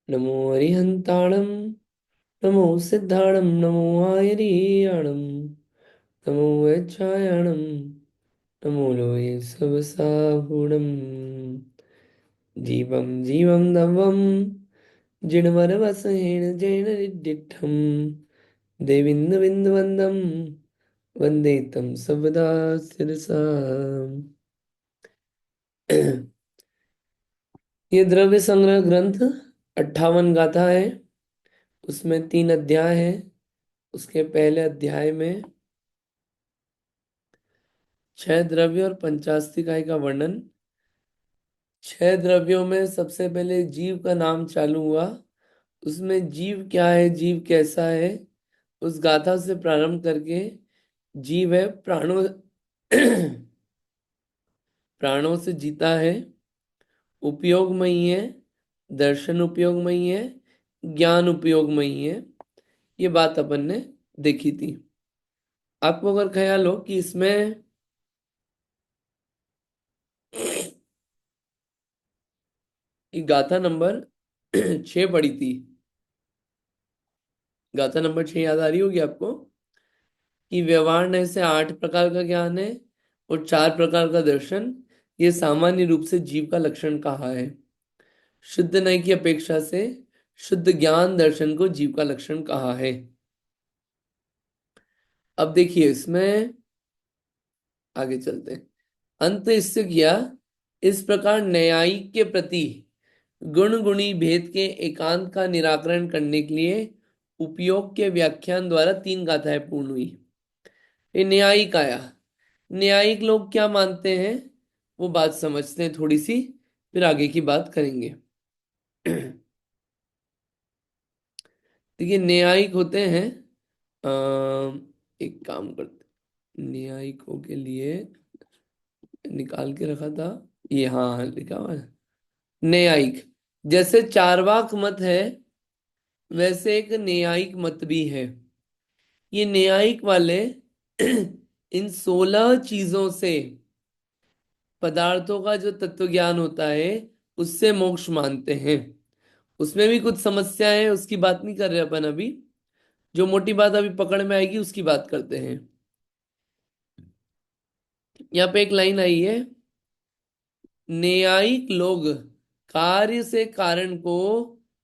नमो अरिहन्ताणं नमो सिद्धाणं नमो आयर्याणं नमो वैच्छायाणं नमो लोये सबसाहुणम् जीवं जीवं नवं जिणवरवसहेन जैन निडिद्धं देवीन्दुबिन्दुवन्दं वन्दे तं सर्वदा शिरसा। ये द्रव्य संग्रह ग्रंथ 58 गाथा है। उसमें 3 अध्याय है। उसके पहले अध्याय में 6 द्रव्य और पंचास्तिकाय का वर्णन। 6 द्रव्यों में सबसे पहले जीव का नाम चालू हुआ। उसमें जीव क्या है, जीव कैसा है, उस गाथा से प्रारंभ करके जीव है प्राणों प्राणों से जीता है, उपयोगमयी है, दर्शन उपयोगमयी है, ज्ञान उपयोगमयी है। ये बात अपन ने देखी थी। आपको अगर ख्याल हो कि इसमें ये गाथा नंबर 6 पढ़ी थी। गाथा नंबर 6 याद आ रही होगी आपको कि व्यवहार नय से 8 प्रकार का ज्ञान है और 4 प्रकार का दर्शन। ये सामान्य रूप से जीव का लक्षण कहा है। शुद्ध नय की अपेक्षा से शुद्ध ज्ञान दर्शन को जीव का लक्षण कहा है। अब देखिए इसमें आगे चलते हैं। अंत इससे किया, इस प्रकार न्यायिक के प्रति गुण गुणी भेद के एकांत का निराकरण करने के लिए उपयोग के व्याख्यान द्वारा 3 गाथाएं पूर्ण हुई। ये न्यायिक आया। न्यायिक लोग क्या मानते हैं वो बात समझते हैं थोड़ी सी, फिर आगे की बात करेंगे। देखिए न्यायिक होते हैं, एक काम करते, न्यायिकों के लिए निकाल के रखा था ये, हाँ लिखा हुआ है न्यायिक। जैसे चारवाक मत है वैसे एक न्यायिक मत भी है। ये न्यायिक वाले इन 16 चीजों से, पदार्थों का जो तत्व ज्ञान होता है उससे मोक्ष मानते हैं। उसमें भी कुछ समस्या है, उसकी बात नहीं कर रहे अपन अभी। जो मोटी बात अभी पकड़ में आएगी उसकी बात करते हैं। यहाँ पे एक लाइन आई है, न्यायिक लोग कार्य से कारण को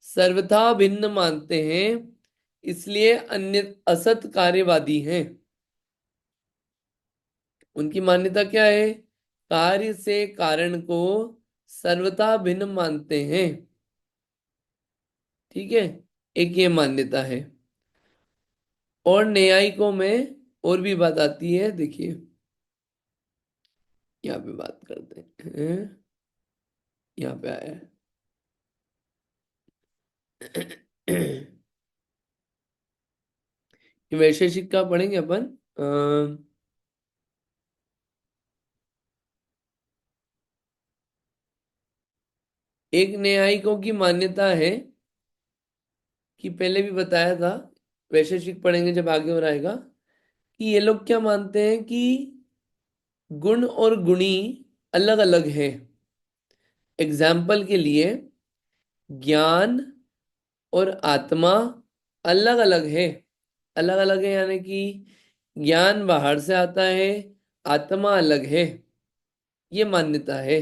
सर्वथा भिन्न मानते हैं, इसलिए अन्य असत कार्यवादी हैं। उनकी मान्यता क्या है? कार्य से कारण को सर्वथा भिन्न मानते हैं। ठीक है, एक ये मान्यता है। और न्यायिकों में और भी बात आती है, देखिए यहाँ पे बात करते हैं। यहाँ पे आया है ये वैशेषिक का पढ़ेंगे अपन। एक न्यायिकों की मान्यता है कि पहले भी बताया था, वैशेषिक पढ़ेंगे जब आगे और आएगा, कि ये लोग क्या मानते हैं कि गुण और गुणी अलग अलग है। एग्जाम्पल के लिए ज्ञान और आत्मा अलग अलग है। अलग अलग है यानी कि ज्ञान बाहर से आता है, आत्मा अलग है। ये मान्यता है।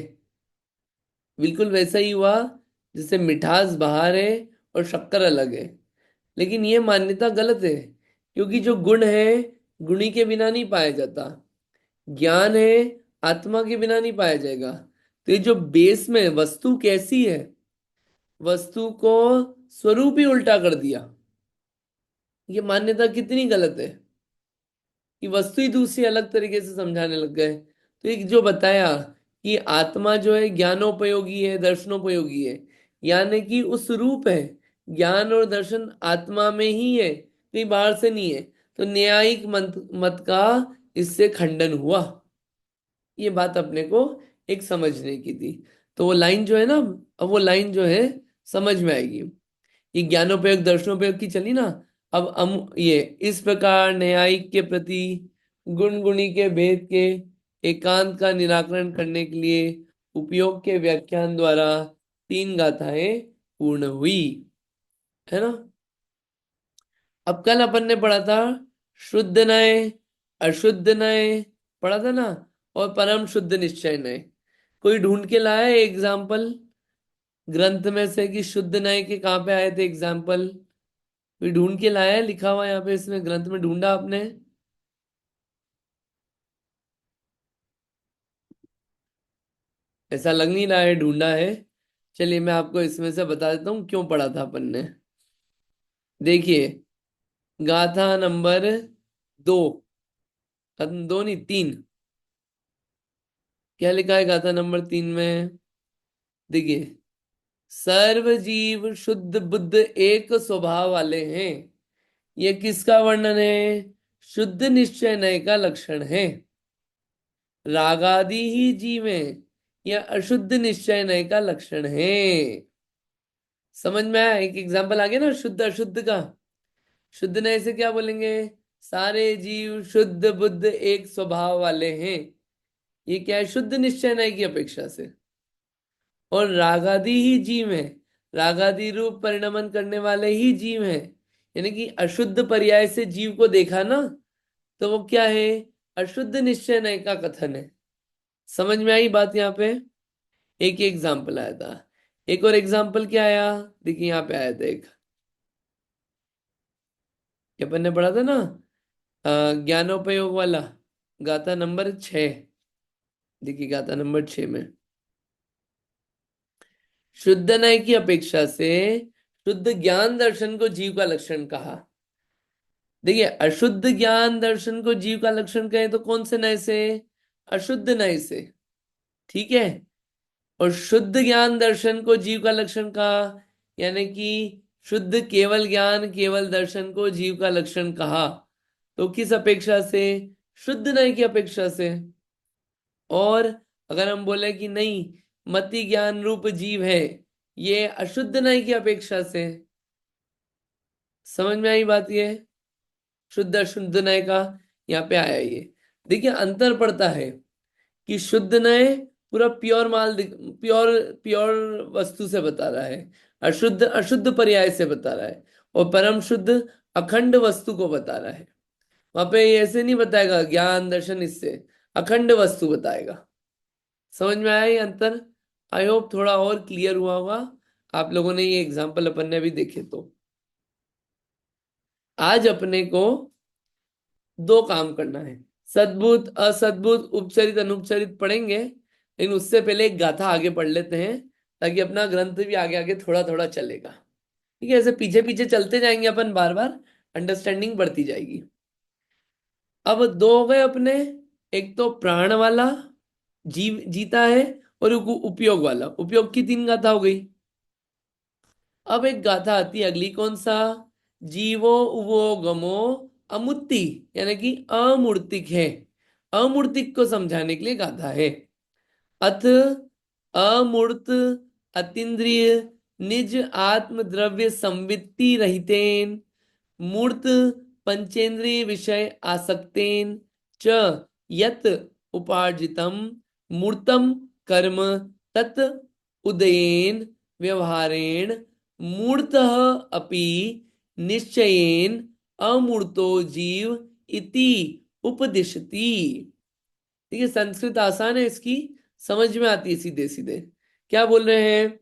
बिल्कुल वैसा ही हुआ जैसे मिठास बाहर है और शक्कर अलग है। लेकिन ये मान्यता गलत है, क्योंकि जो गुण है गुणी के बिना नहीं पाया जाता, ज्ञान है आत्मा के बिना नहीं पाया जाएगा। तो ये जो बेस में वस्तु कैसी है, वस्तु को स्वरूप ही उल्टा कर दिया। ये मान्यता कितनी गलत है कि वस्तु ही दूसरी अलग तरीके से समझाने लग गए। तो एक जो बताया कि आत्मा जो है ज्ञानोपयोगी है, दर्शनोपयोगी है, यानी कि उस रूप है। ज्ञान और दर्शन आत्मा में ही है, कहीं बाहर से नहीं है। तो न्यायिक मत का इससे खंडन हुआ। ये बात अपने को एक समझने की थी। तो वो लाइन जो है ना, अब वो लाइन जो है समझ में आएगी। ये ज्ञानोपयोग दर्शनोपयोग की चली ना। अब हम ये इस प्रकार न्यायिक के प्रति गुण गुणी के भेद के एकांत का निराकरण करने के लिए उपयोग के व्याख्यान द्वारा 3 गाथाएं पूर्ण हुई। है ना। अब कल अपन ने पढ़ा था शुद्ध नय, अशुद्ध नय, पढ़ा था ना, और परम शुद्ध निश्चय नय। कोई ढूंढ के लाया है एग्जाम्पल ग्रंथ में से कि शुद्ध नय के कहाँ पे आए थे एग्जाम्पल? कोई ढूंढ के लाया है, लिखा हुआ यहाँ पे इसमें ग्रंथ में, ढूंढा आपने? ऐसा लग नहीं रहा है ढूंढा है। चलिए मैं आपको इसमें से बता देता हूँ क्यों पढ़ा था अपन ने। देखिए, गाथा नंबर 2, दो नहीं 3, क्या लिखा है गाथा नंबर 3 में? देखिए, सर्व जीव शुद्ध बुद्ध एक स्वभाव वाले हैं। ये किसका वर्णन है? शुद्ध निश्चय नय का लक्षण है। रागादि ही जीव है, यह अशुद्ध निश्चय नय का लक्षण है। समझ में आया? एक एग्जाम्पल आ गया ना शुद्ध अशुद्ध का। शुद्ध नय से क्या बोलेंगे? सारे जीव शुद्ध बुद्ध एक स्वभाव वाले हैं। ये क्या है? शुद्ध निश्चय नय की अपेक्षा से। और रागादि ही जीव है, रागादि रूप परिणमन करने वाले ही जीव हैं। यानी कि अशुद्ध पर्याय से जीव को देखा ना, तो वो क्या है? अशुद्ध निश्चय नय का कथन है। समझ में आई बात यहाँ पे? एक ही एग्जाम्पल आया था। एक और एग्जाम्पल क्या आया? देखिए यहाँ पे आया था एक, ये अपन ने पढ़ा था ना, ज्ञानोपयोग वाला, गाथा नंबर 6। देखिए गाथा नंबर 6 में शुद्ध नय की अपेक्षा से शुद्ध ज्ञान दर्शन को जीव का लक्षण कहा। देखिए, अशुद्ध ज्ञान दर्शन को जीव का लक्षण कहें तो कौन से नय से? अशुद्ध नय से। ठीक है। और शुद्ध ज्ञान दर्शन को जीव का लक्षण कहा, यानी कि शुद्ध केवल ज्ञान केवल दर्शन को जीव का लक्षण कहा। तो किस अपेक्षा से? शुद्ध नय की अपेक्षा से। और अगर हम बोले कि नहीं, मति ज्ञान रूप जीव है, ये अशुद्ध नय की अपेक्षा से। समझ में आई बात? ये शुद्ध अशुद्ध नय का यहाँ पे आया ये। देखिए अंतर पड़ता है कि शुद्ध नय पूरा प्योर माल, प्योर प्योर वस्तु से बता रहा है। अशुद्ध अशुद्ध पर्याय से बता रहा है। और परम शुद्ध अखंड वस्तु को बता रहा है। वहां पे ये ऐसे नहीं बताएगा ज्ञान दर्शन, इससे अखंड वस्तु बताएगा। समझ में आया ये अंतर? आई होप थोड़ा और क्लियर हुआ होगा आप लोगों ने, ये एग्जाम्पल अपन ने अभी देखे तो। आज अपने को दो काम करना है। सद्भुत असद्भुत उपचरित अनुपचरित पढ़ेंगे, लेकिन उससे पहले एक गाथा आगे पढ़ लेते हैं, ताकि अपना ग्रंथ भी आगे आगे थोड़ा थोड़ा चलेगा। ठीक है, ऐसे पीछे पीछे चलते जाएंगे अपन बार बार, अंडरस्टैंडिंग बढ़ती जाएगी। अब दो हो गए अपने, एक तो प्राण वाला जीव जीता है, और एक उपयोग वाला। उपयोग की 3 गाथा हो गई। अब एक गाथा आती है अगली, कौन सा? जीवो उवो गमो अमुत्ति, यानी कि अमूर्तिक है। अमूर्तिक को समझाने के लिए गाथा है। अथ अमूर्त अतीन्द्रिय निज आत्म द्रव्य संवित्ति रहितेन मूर्त पंचेंद्रिय विषय आसक्तेन च यत उपार्जितम मूर्तम कर्म तत् उदयेन व्यवहारेण मूर्तः अपि निश्चयेन अमूर्तो जीव इति उपदिशति। ठीक है, संस्कृत आसान है इसकी, समझ में आती है सीधे सीधे। क्या बोल रहे हैं?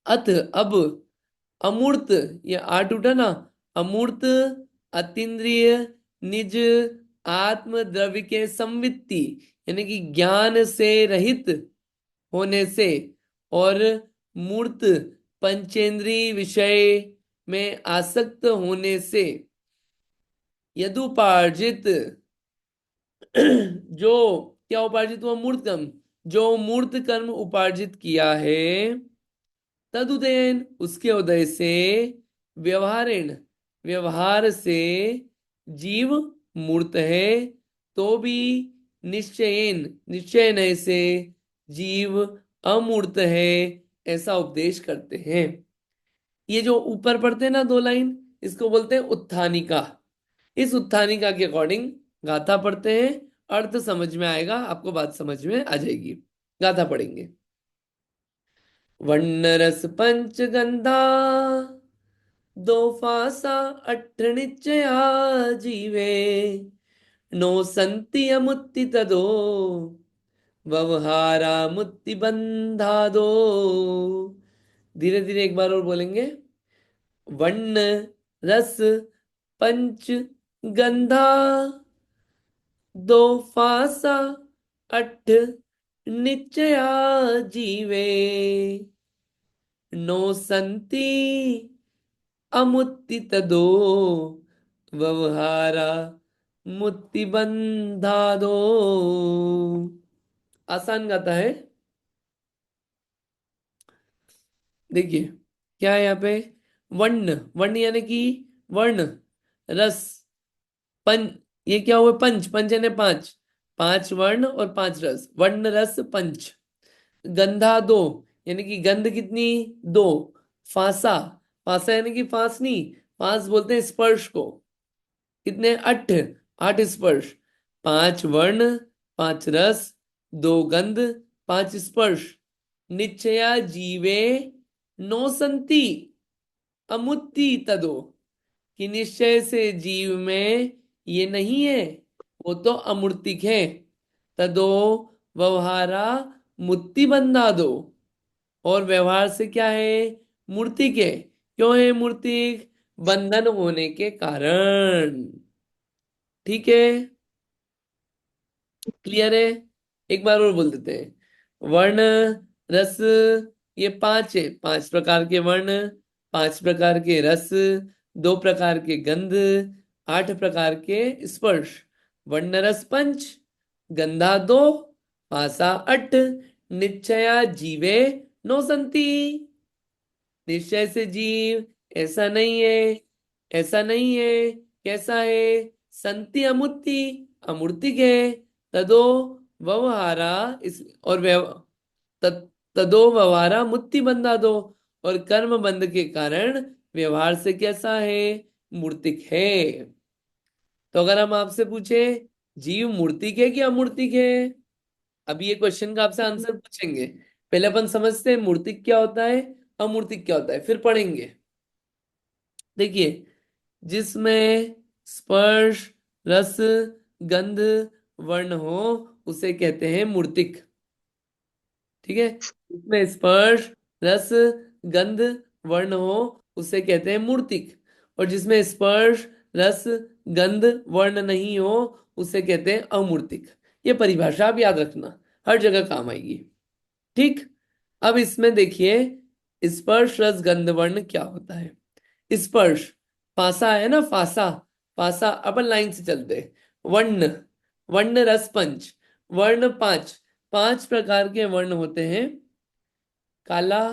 अथ अब, अमूर्त, ये आठ उठा ना, अमूर्त अतीन्द्रिय निज आत्म द्रव्य के संवित्ति, यानी कि ज्ञान से रहित होने से, और मूर्त पंचेंद्रिय विषय में आसक्त होने से, यदुपार्जित जो क्या उपार्जित हुआ? मूर्त कर्म। जो मूर्त कर्म उपार्जित किया है, तदुदयन उसके उदय से, व्यवहारेण व्यवहार से जीव मूर्त है, तो भी निश्चयन निश्चय से जीव अमूर्त है, ऐसा उपदेश करते हैं। ये जो ऊपर पढ़ते हैं ना 2 लाइन, इसको बोलते हैं उत्थानिका। इस उत्थानिका के अकॉर्डिंग गाथा पढ़ते हैं, अर्थ समझ में आएगा आपको, बात समझ में आ जाएगी। गाथा पढ़ेंगे। वन्न रस पंचगंधा दो फासा अठ निश्चया जीवे नो संति अमुत्ति तदो व्यवहारा मुत्ति बंधा दो। धीरे धीरे एक बार और बोलेंगे। वर्ण रस पंच गंधा दो फासा अठ निश्चया जीवे नो संति अमुत्ति तदो व्यवहारा मुत्ति बंधा दो। आसान गाता है। देखिए क्या है यहाँ पे। वर्ण वर्ण यानी कि वर्ण। रस पंच, ये क्या हुआ, पंच पंच यानी पांच। पांच वर्ण और पांच रस, वर्ण रस पंच। गंधा दो, यानी कि गंध कितनी, दो। फासा, फासा यानी कि फांस नहीं, फांस बोलते हैं स्पर्श को। कितने, अठ, आठ स्पर्श। पांच वर्ण, पांच रस, दो गंध, पांच स्पर्श। निश्चया जीवे नो संति अमुत्ति तदो, कि निश्चय से जीव में ये नहीं है, वो तो अमूर्तिक है। तदो व्यवहारा मुत्ति बंधा दो, और व्यवहार से क्या है, मूर्तिक है। क्यों है मूर्तिक, बंधन होने के कारण। ठीक है, क्लियर है। एक बार और बोल देते हैं। वर्ण रस, ये पांच है, पांच प्रकार के वर्ण, पांच प्रकार के रस, दो प्रकार के गंध, आठ प्रकार के स्पर्श। वर्ण रस पंच, गंधा दो, पासा अठ, निश्चया जीवे नो संति। निश्चय से जीव ऐसा नहीं है, ऐसा नहीं है। कैसा है, संति अमुत्ति, अमूर्तिक है। तदो व्यवहारा, इस और तदो व्यवहारा मुत्ति बंधा दो, और कर्म बंध के कारण व्यवहार से कैसा है, मूर्तिक है। तो अगर हम आपसे पूछे जीव मूर्तिक है कि अमूर्तिक है, अभी ये क्वेश्चन का आपसे आंसर पूछेंगे। पहले अपन समझते हैं मूर्तिक क्या होता है, अमूर्तिक क्या होता है, फिर पढ़ेंगे। देखिए, जिसमें स्पर्श रस गंध वर्ण हो उसे कहते हैं मूर्तिक। ठीक है, जिसमें स्पर्श रस गंध वर्ण हो उसे कहते हैं मूर्तिक। और जिसमें स्पर्श रस गंध वर्ण नहीं हो उसे कहते हैं अमूर्तिक। ये परिभाषा आप याद रखना, हर जगह काम आएगी। ठीक, अब इसमें देखिए, स्पर्श रस गंध वर्ण क्या होता है। स्पर्श, फासा है ना, फासा, फासा अपन लाइन से चलते हैं। वर्ण, वर्ण रस पंच, वर्ण पांच, पांच प्रकार के वर्ण होते हैं। काला,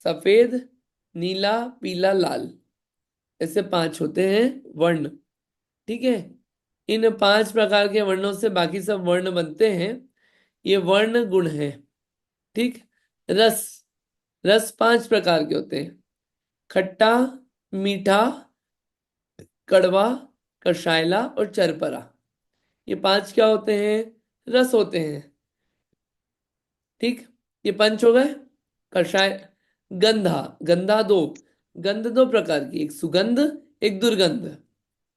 सफेद, नीला, पीला, लाल, ऐसे पांच होते हैं वर्ण। ठीक है, इन पांच प्रकार के वर्णों से बाकी सब वर्ण बनते हैं। ये वर्ण गुण है। ठीक, रस, रस पांच प्रकार के होते हैं। खट्टा, मीठा, कड़वा, कषायला और चरपरा। ये पांच क्या होते हैं, रस होते हैं। ठीक, ये पंच हो गए। कषाय, गंधा, गंधा दो, गंध दो प्रकार की, एक सुगंध एक दुर्गंध।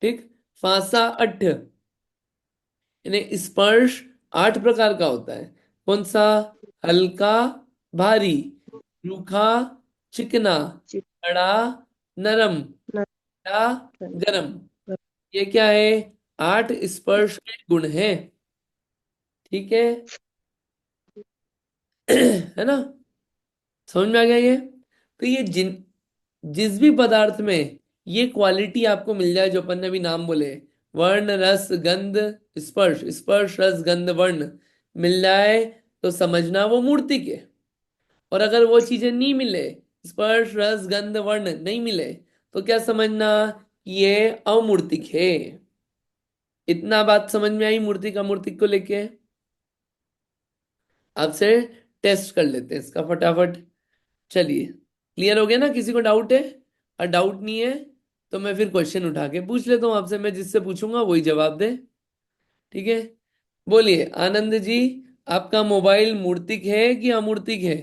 ठीक, फांसा अठ, यानी स्पर्श आठ प्रकार का होता है। कौन सा, हल्का भारी, रूखा चिकना, चिप कड़ा नरम, न या गरम। ये क्या है, आठ स्पर्श के गुण हैं। ठीक है है ना, समझ में आ गया ये। तो ये जिस भी पदार्थ में ये क्वालिटी आपको मिल जाए जो अपन ने अभी नाम बोले, वर्ण रस गंध स्पर्श, स्पर्श रस गंध वर्ण, मिल जाए तो समझना वो मूर्तिक है। और अगर वो चीजें नहीं मिले, स्पर्श रस गंध वर्ण नहीं मिले, तो क्या समझना, ये अमूर्तिक है। इतना बात समझ में आई मूर्तिक अमूर्तिक को लेके। आपसे टेस्ट कर लेते हैं इसका फटाफट। चलिए, क्लियर हो गया ना, किसी को डाउट है? और डाउट नहीं है तो मैं फिर क्वेश्चन उठा के पूछ लेता हूँ आपसे, मैं जिससे पूछूंगा वही जवाब दे। ठीक है, बोलिए आनंद जी, आपका मोबाइल मूर्तिक है कि अमूर्तिक है?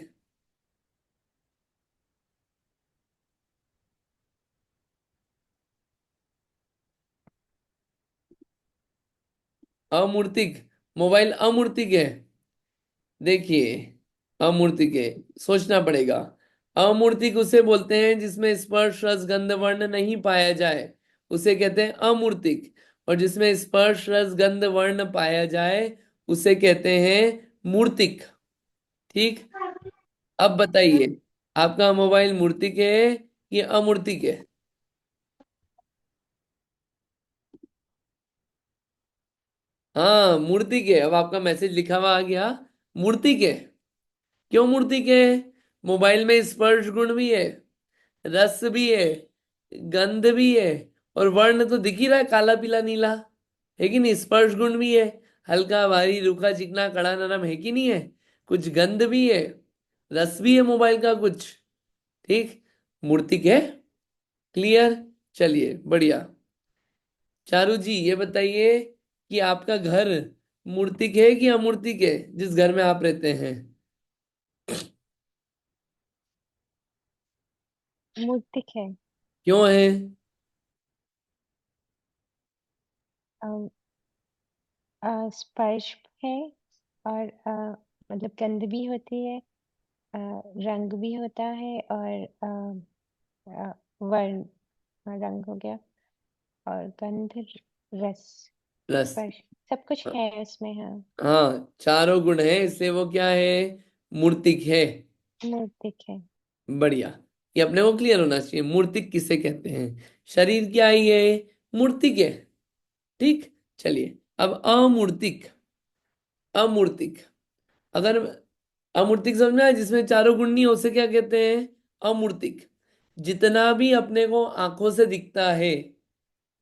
अमूर्तिक। मोबाइल अमूर्तिक है। देखिए, अमूर्तिक है, सोचना पड़ेगा। अमूर्तिक उसे बोलते हैं जिसमें स्पर्श रस गंध वर्ण नहीं पाया जाए, उसे कहते हैं अमूर्तिक। और जिसमें स्पर्श रस गंध वर्ण पाया जाए उसे कहते हैं मूर्तिक। ठीक। अब बताइए, आपका मोबाइल मूर्तिक है कि अमूर्तिक है? हाँ, मूर्तिक है। अब आपका मैसेज लिखा हुआ आ गया, मूर्तिक है। क्यों मूर्तिक है? मोबाइल में स्पर्श गुण भी है, रस भी है, गंध भी है, और वर्ण तो दिख ही रहा है, काला पीला नीला। है कि नहीं? स्पर्श गुण भी है, हल्का भारी रूखा चिकना कड़ा नरम, है कि नहीं है? कुछ गंध भी है, रस भी है मोबाइल का कुछ। ठीक। मूर्तिक है। क्लियर? चलिए, बढ़िया। चारू जी, ये बताइए कि आपका घर मूर्तिक है कि अमूर्तिक है, जिस घर में आप रहते हैं? मूर्तिक है। क्यों है? अम, स्पर्श है और मतलब गंध भी होती है, रंग भी होता है और वर्ण, रंग हो गया और गंध, रस, रस। स्पर्श, सब कुछ है उसमें। हाँ, हाँ, चारों गुण है, इसलिए वो क्या है? मूर्तिक है। मूर्तिक है। बढ़िया। ये अपने को क्लियर होना चाहिए, मूर्तिक किसे कहते हैं। शरीर क्या ही है? मूर्तिक है। ठीक। चलिए, अब अमूर्तिक। अमूर्तिक, अगर अमूर्तिक समझना है जिसमें चारों गुण नहीं हो, उसे क्या कहते हैं? अमूर्तिक। जितना भी अपने को आंखों से दिखता है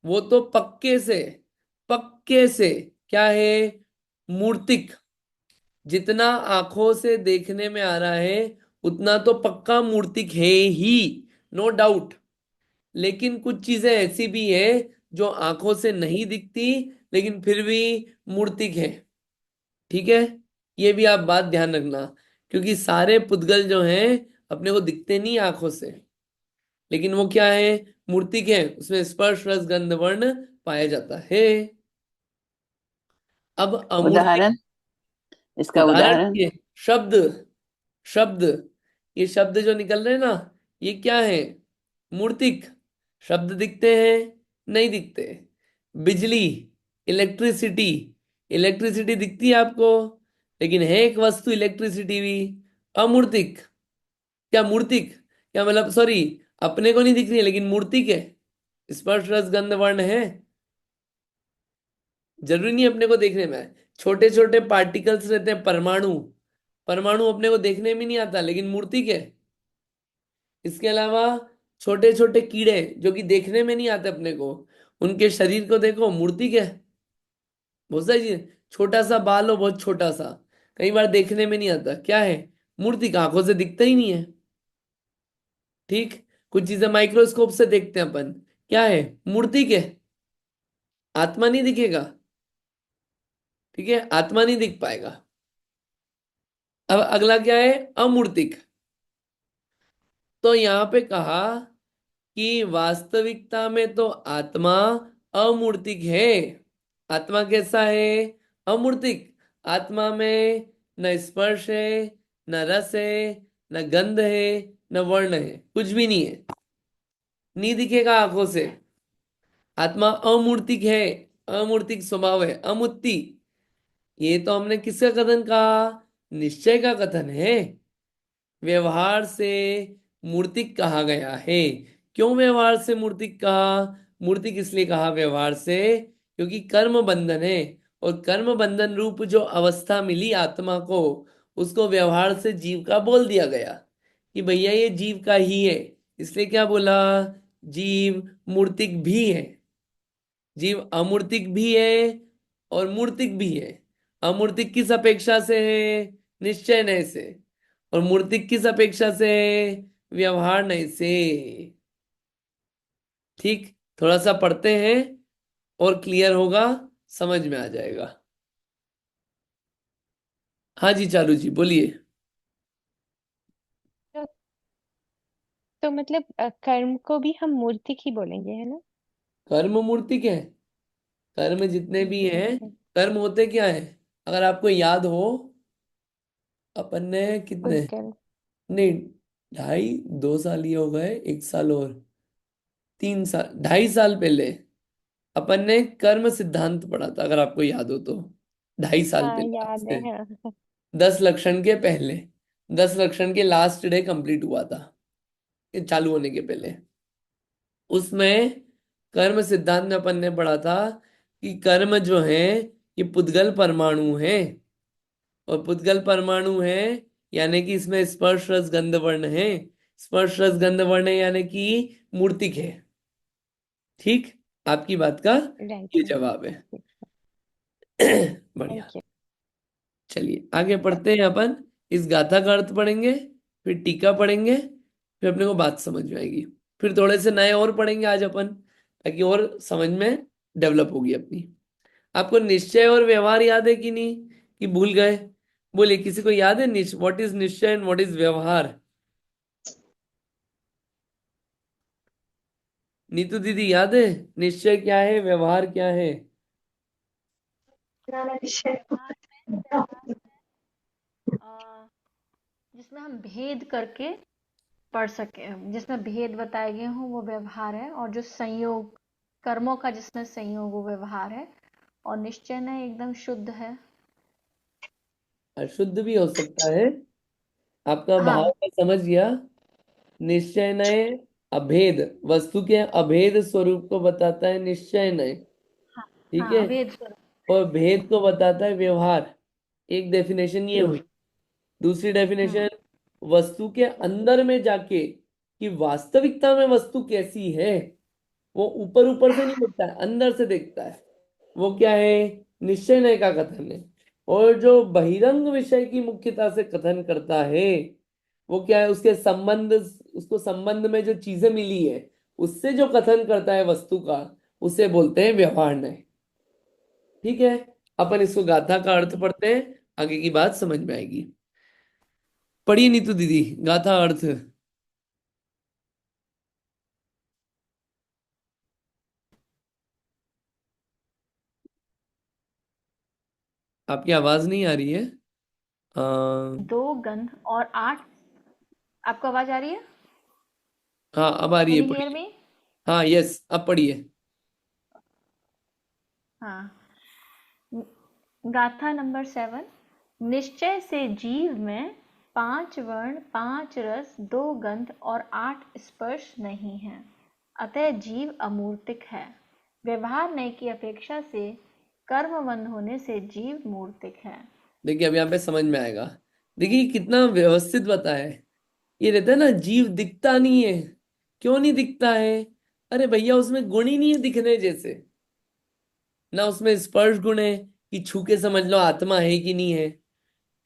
वो तो पक्के से, पक्के से क्या है? मूर्तिक। जितना आंखों से देखने में आ रहा है उतना तो पक्का मूर्तिक है ही, नो डाउट। लेकिन कुछ चीजें ऐसी भी है जो आंखों से नहीं दिखती लेकिन फिर भी मूर्तिक है। ठीक है। ये भी आप बात ध्यान रखना, क्योंकि सारे पुद्गल जो हैं अपने को दिखते नहीं आंखों से, लेकिन वो क्या है? मूर्तिक है, उसमें स्पर्श रस गंध वर्ण पाया जाता है। अब अमूर्तिक। उदाहरण, इसका उदाहरण उदाहरण। ये शब्द। शब्द, ये शब्द जो निकल रहे हैं ना, ये क्या है? मूर्तिक। शब्द दिखते हैं? नहीं दिखते। बिजली, इलेक्ट्रिसिटी। इलेक्ट्रिसिटी दिखती है आपको, लेकिन है एक वस्तु इलेक्ट्रिसिटी भी। अमूर्तिक। क्या मूर्तिक? क्या मतलब, सॉरी, अपने को नहीं दिख रही है लेकिन मूर्तिक है। स्पर्श रस गंध वर्ण है। जरूरी नहीं अपने को देखने में। छोटे छोटे पार्टिकल्स रहते हैं, परमाणु। परमाणु अपने को देखने में नहीं आता लेकिन मूर्तिक है। इसके अलावा छोटे छोटे कीड़े जो कि देखने में नहीं आते अपने को, उनके शरीर को देखो, मूर्तिक है। बहुत सारी चीजें, छोटा सा बाल हो, बहुत छोटा सा, कई बार देखने में नहीं आता, क्या है? मूर्तिक, आंखों से दिखता ही नहीं है। ठीक। कुछ चीजें माइक्रोस्कोप से देखते हैं अपन, क्या है? मूर्तिक है। आत्मा नहीं दिखेगा। ठीक है, आत्मा नहीं दिख पाएगा। अब अगला क्या है? अमूर्तिक। तो यहां पे कहा कि वास्तविकता में तो आत्मा अमूर्तिक है। आत्मा कैसा है? अमूर्तिक। आत्मा में न स्पर्श है, न रस है, न गंध है, न वर्ण है, कुछ भी नहीं है। नहीं दिखेगा आंखों से। आत्मा अमूर्तिक है, अमूर्तिक स्वभाव है, अमूर्ति। ये तो हमने किसका कथन कहा? निश्चय का कथन है। व्यवहार से मूर्तिक कहा गया है। क्यों व्यवहार से मूर्तिक कहा? मूर्तिक इसलिए कहा व्यवहार से क्योंकि कर्म बंधन है, और कर्म बंधन रूप जो अवस्था मिली आत्मा को, उसको व्यवहार से जीव का बोल दिया गया कि भैया ये जीव का ही है। इसलिए क्या बोला? जीव मूर्तिक भी है। जीव अमूर्तिक भी है और मूर्तिक भी है। अमूर्तिक किस अपेक्षा से है? निश्चय नय से। और मूर्तिक किस अपेक्षा से है? व्यवहार नय से। ठीक। थोड़ा सा पढ़ते हैं और क्लियर होगा, समझ में आ जाएगा। हाँ जी, चालू जी बोलिए। तो, तो मतलब कर्म को भी हम मूर्तिक ही बोलेंगे, है ना? कर्म मूर्तिक है। कर्म जितने भी हैं ठीक है। कर्म होते क्या है, अगर आपको याद हो, अपन ने कितने, पुद्गल। नहीं, 2.5 2 साल ही हो गए, 1 साल और 3 साल, 2.5 साल पहले अपन ने कर्म सिद्धांत पढ़ा था, अगर आपको याद हो तो। 2.5 साल हाँ पहले, आज याद है, से हाँ। 10 लक्षण के पहले, 10 लक्षण के लास्ट डे कंप्लीट हुआ था, ये चालू होने के पहले। उसमें कर्म सिद्धांत में अपन ने पढ़ा था कि कर्म जो है ये पुद्गल परमाणु है, और पुद्गल परमाणु है यानी कि इसमें स्पर्श रस गंध वर्ण है। स्पर्श रस गंध वर्ण है यानी कि मूर्तिक है। ठीक, आपकी बात का राइट ये राइट। जवाब है। बढ़िया। Thank you. चलिए आगे पढ़ते हैं अपन। इस गाथा का अर्थ पढ़ेंगे, फिर टीका पढ़ेंगे, फिर अपने को बात समझ में आएगी। फिर थोड़े से नए और पढ़ेंगे आज अपन, ताकि और समझ में डेवलप होगी अपनी। आपको निश्चय और व्यवहार याद है कि नहीं, कि भूल गए? बोलिए, किसी को याद है व्हाट इज निश्चय एंड व्हाट इज व्यवहार? नीतू दीदी याद है? निश्चय क्या है, व्यवहार क्या है? जिसमें हम भेद करके पढ़ सके, जिसमें भेद बताए गए हों वो व्यवहार है, और जो संयोग कर्मों का जिसमें संयोग वो व्यवहार है, और निश्चय न एकदम शुद्ध है। अशुद्ध भी हो सकता है, आपका भाव हाँ मैं समझ गया। निश्चय नय अभेद, वस्तु के अभेद स्वरूप को बताता है निश्चय नय। हाँ ठीक हाँ है, अभेद स्वरूप। और भेद को बताता है व्यवहार। एक डेफिनेशन ये हुई। दूसरी हम्म। डेफिनेशन, वस्तु के अंदर में जाके कि वास्तविकता में वस्तु कैसी है, वो ऊपर ऊपर से नहीं देखता है, अंदर से देखता है। वो क्या है, निश्चय नय का कथन है। और जो बहिरंग विषय की मुख्यता से कथन करता है, वो क्या है, उसके संबंध, उसको संबंध में जो चीजें मिली है उससे जो कथन करता है वस्तु का, उसे बोलते हैं व्यवहार नय। ठीक है, अपन इसको गाथा का अर्थ पढ़ते हैं, आगे की बात समझ में आएगी। पढ़िए नीतू दीदी, गाथा अर्थ। आपकी आवाज नहीं आ रही है। आ, 2 गंध और 8। आपको आवाज आ रही है? हाँ अब आ रही कैन है, यू हियर पढ़िए। मी? हाँ यस, अब पढ़िए। हाँ। गाथा नंबर 7। निश्चय से जीव में 5 वर्ण, 5 रस, 2 गंध और 8 स्पर्श नहीं है, अतः जीव अमूर्तिक है। व्यवहार नय की अपेक्षा से कर्मबंध होने से जीव मूर्तिक है। देखिए अब यहाँ पे समझ में आएगा। देखिए कितना व्यवस्थित बताया है। ये रहता है ना, जीव दिखता नहीं है। क्यों नहीं दिखता है? अरे भैया, उसमें गुण ही नहीं है दिखने जैसे। ना उसमें स्पर्श गुण है कि छू के समझ लो आत्मा है कि नहीं है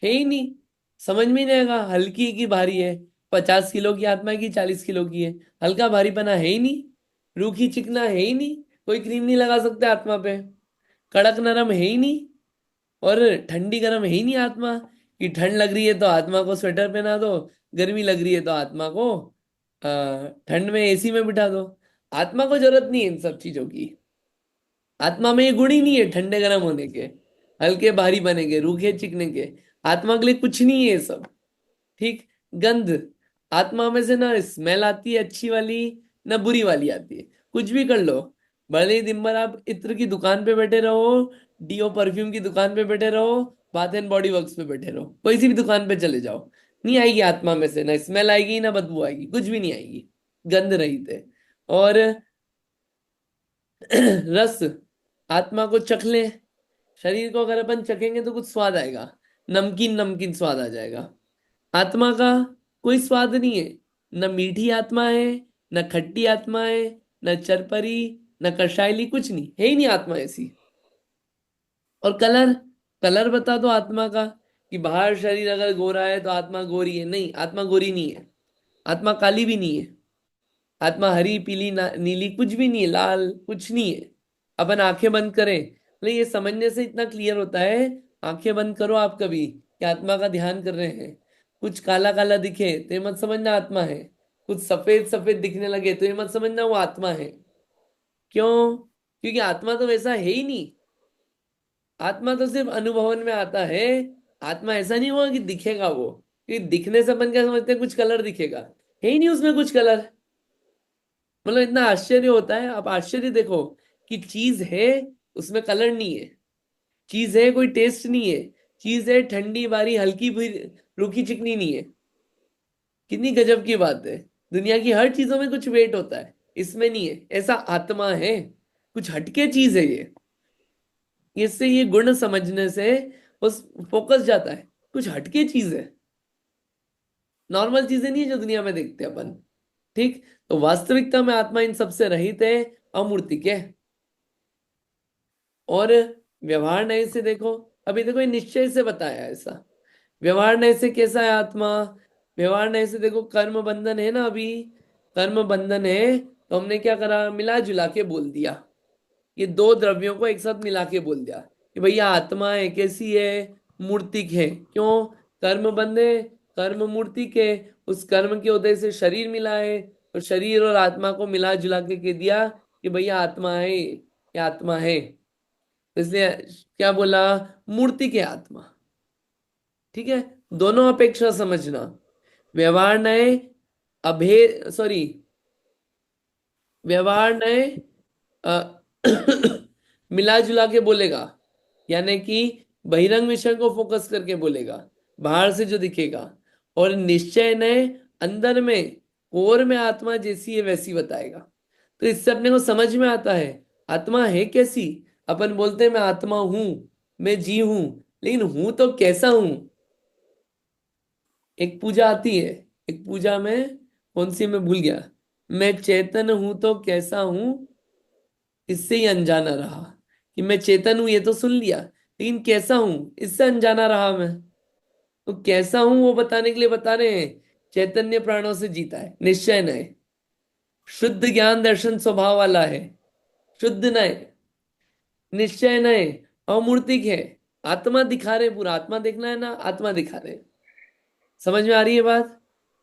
ही नहीं। समझ में ही नहीं आएगा, हल्की है कि भारी है। 50 किलो की आत्मा है कि 40 किलो की है, हल्का भारीपना है ही नहीं। रूखी चिकना है ही नहीं, कोई क्रीम नहीं लगा सकते आत्मा पे। कड़क नरम है ही नहीं, और ठंडी गर्म है ही नहीं आत्मा, कि ठंड लग रही है तो आत्मा को स्वेटर पहना दो, गर्मी लग रही है तो आत्मा को ठंड में एसी में बिठा दो। आत्मा को जरूरत नहीं है इन सब चीजों की। आत्मा में ये गुण ही नहीं है ठंडे गर्म होने के, हल्के भारी बने के, रूखे चिकने के। आत्मा के लिए कुछ नहीं है ये सब। ठीक। गंध, आत्मा में से ना स्मेल आती है अच्छी वाली, ना बुरी वाली आती है। कुछ भी कर लो, भले ही दिन भर आप इत्र की दुकान पे बैठे रहो, डीओ परफ्यूम की दुकान पे बैठे रहो, बाथ एंड बॉडी वर्क्स पे बैठे रहो, कोई सी भी दुकान पे चले जाओ, नहीं आएगी आत्मा में से ना स्मेल आएगी ना बदबू आएगी, कुछ भी नहीं आएगी। गंध रहित है। और रस, आत्मा को चख ले। शरीर को अगर अपन चखेंगे तो कुछ स्वाद आएगा, नमकीन नमकीन स्वाद आ जाएगा। आत्मा का कोई स्वाद नहीं है। न मीठी आत्मा है, न खट्टी आत्मा है, न चरपरी, न कषायली, कुछ नहीं है ही नहीं आत्मा ऐसी। और कलर, कलर बता दो आत्मा का, कि बाहर शरीर अगर गोरा है तो आत्मा गोरी है, नहीं, आत्मा गोरी नहीं है। आत्मा काली भी नहीं है। आत्मा हरी पीली नीली कुछ भी नहीं है, लाल कुछ नहीं है। अपन आंखें बंद करें, मतलब ये समझने से इतना क्लियर होता है। आंखें बंद करो आप कभी, कि आत्मा का ध्यान कर रहे हैं, कुछ काला काला दिखे तो ये मत समझना आत्मा है। कुछ सफेद सफेद दिखने लगे तो ये मत समझना वो आत्मा है। क्यों? क्योंकि आत्मा तो वैसा है ही नहीं। आत्मा तो सिर्फ अनुभवन में आता है। आत्मा ऐसा नहीं हुआ कि दिखेगा वो, क्योंकि दिखने से अपन क्या समझते हैं, कुछ कलर दिखेगा, है ही नहीं उसमें कुछ कलर। मतलब इतना आश्चर्य होता है, आप आश्चर्य देखो कि चीज है, उसमें कलर नहीं है। चीज है, कोई टेस्ट नहीं है। चीज है, ठंडी बारी हल्की भी, रूखी चिकनी नहीं है। कितनी गजब की बात है। दुनिया की हर चीजों में कुछ वेट होता है, इसमें नहीं है। ऐसा आत्मा है, कुछ हटके चीज है ये। इससे ये गुण समझने से उस फोकस जाता है, कुछ हटके चीज है। नॉर्मल चीजें नहीं है जो दुनिया में देखते हैं अपन। ठीक, तो वास्तविकता में आत्मा इन सबसे रहित है, अमूर्तिक है। और व्यवहार नए से देखो, अभी देखो ये निश्चय से बताया है ऐसा। व्यवहार नए से कैसा है आत्मा? व्यवहार नए से देखो, कर्म बंधन है ना, अभी कर्म बंधन है, तो हमने क्या करा, मिला जुला के बोल दिया। ये दो द्रव्यों को एक साथ मिला के बोल दिया कि भैया आत्मा है, कैसी है, मूर्तिक है। क्यों? कर्म बंध है, कर्म मूर्तिक है। उस कर्म के उदय से शरीर मिला है, और शरीर और आत्मा को मिला जुला के कह दिया कि भैया आत्मा है, ये आत्मा है। तो इसलिए क्या बोला, मूर्तिक है आत्मा। ठीक है, दोनों अपेक्षा समझना। व्यवहार नए अभेद, सॉरी, व्यवहार नए अ, मिला जुला के बोलेगा, यानी कि बहिरंग विषय को फोकस करके बोलेगा, बाहर से जो दिखेगा। और निश्चय नए अंदर में, कोर में आत्मा जैसी है वैसी बताएगा। तो इससे अपने को समझ में आता है आत्मा है कैसी। अपन बोलते हैं मैं आत्मा हूं, मैं जी हूं, लेकिन हूं तो कैसा हूं। एक पूजा आती है, एक पूजा में, कौन सी मैं भूल गया, मैं चेतन हूं तो कैसा हूं, इससे ही अनजाना रहा। कि मैं चेतन हूं ये तो सुन लिया, लेकिन कैसा हूं इससे अनजाना रहा मैं। तो कैसा हूं वो बताने के लिए बता रहे हैं, चैतन्य प्राणों से जीता है, निश्चय नय, शुद्ध ज्ञान दर्शन स्वभाव वाला है, शुद्ध नय, निश्चय नय, अमूर्तिक है। आत्मा दिखा रहे, पूरा आत्मा देखना है ना, आत्मा दिखा रहे। समझ में आ रही है बात?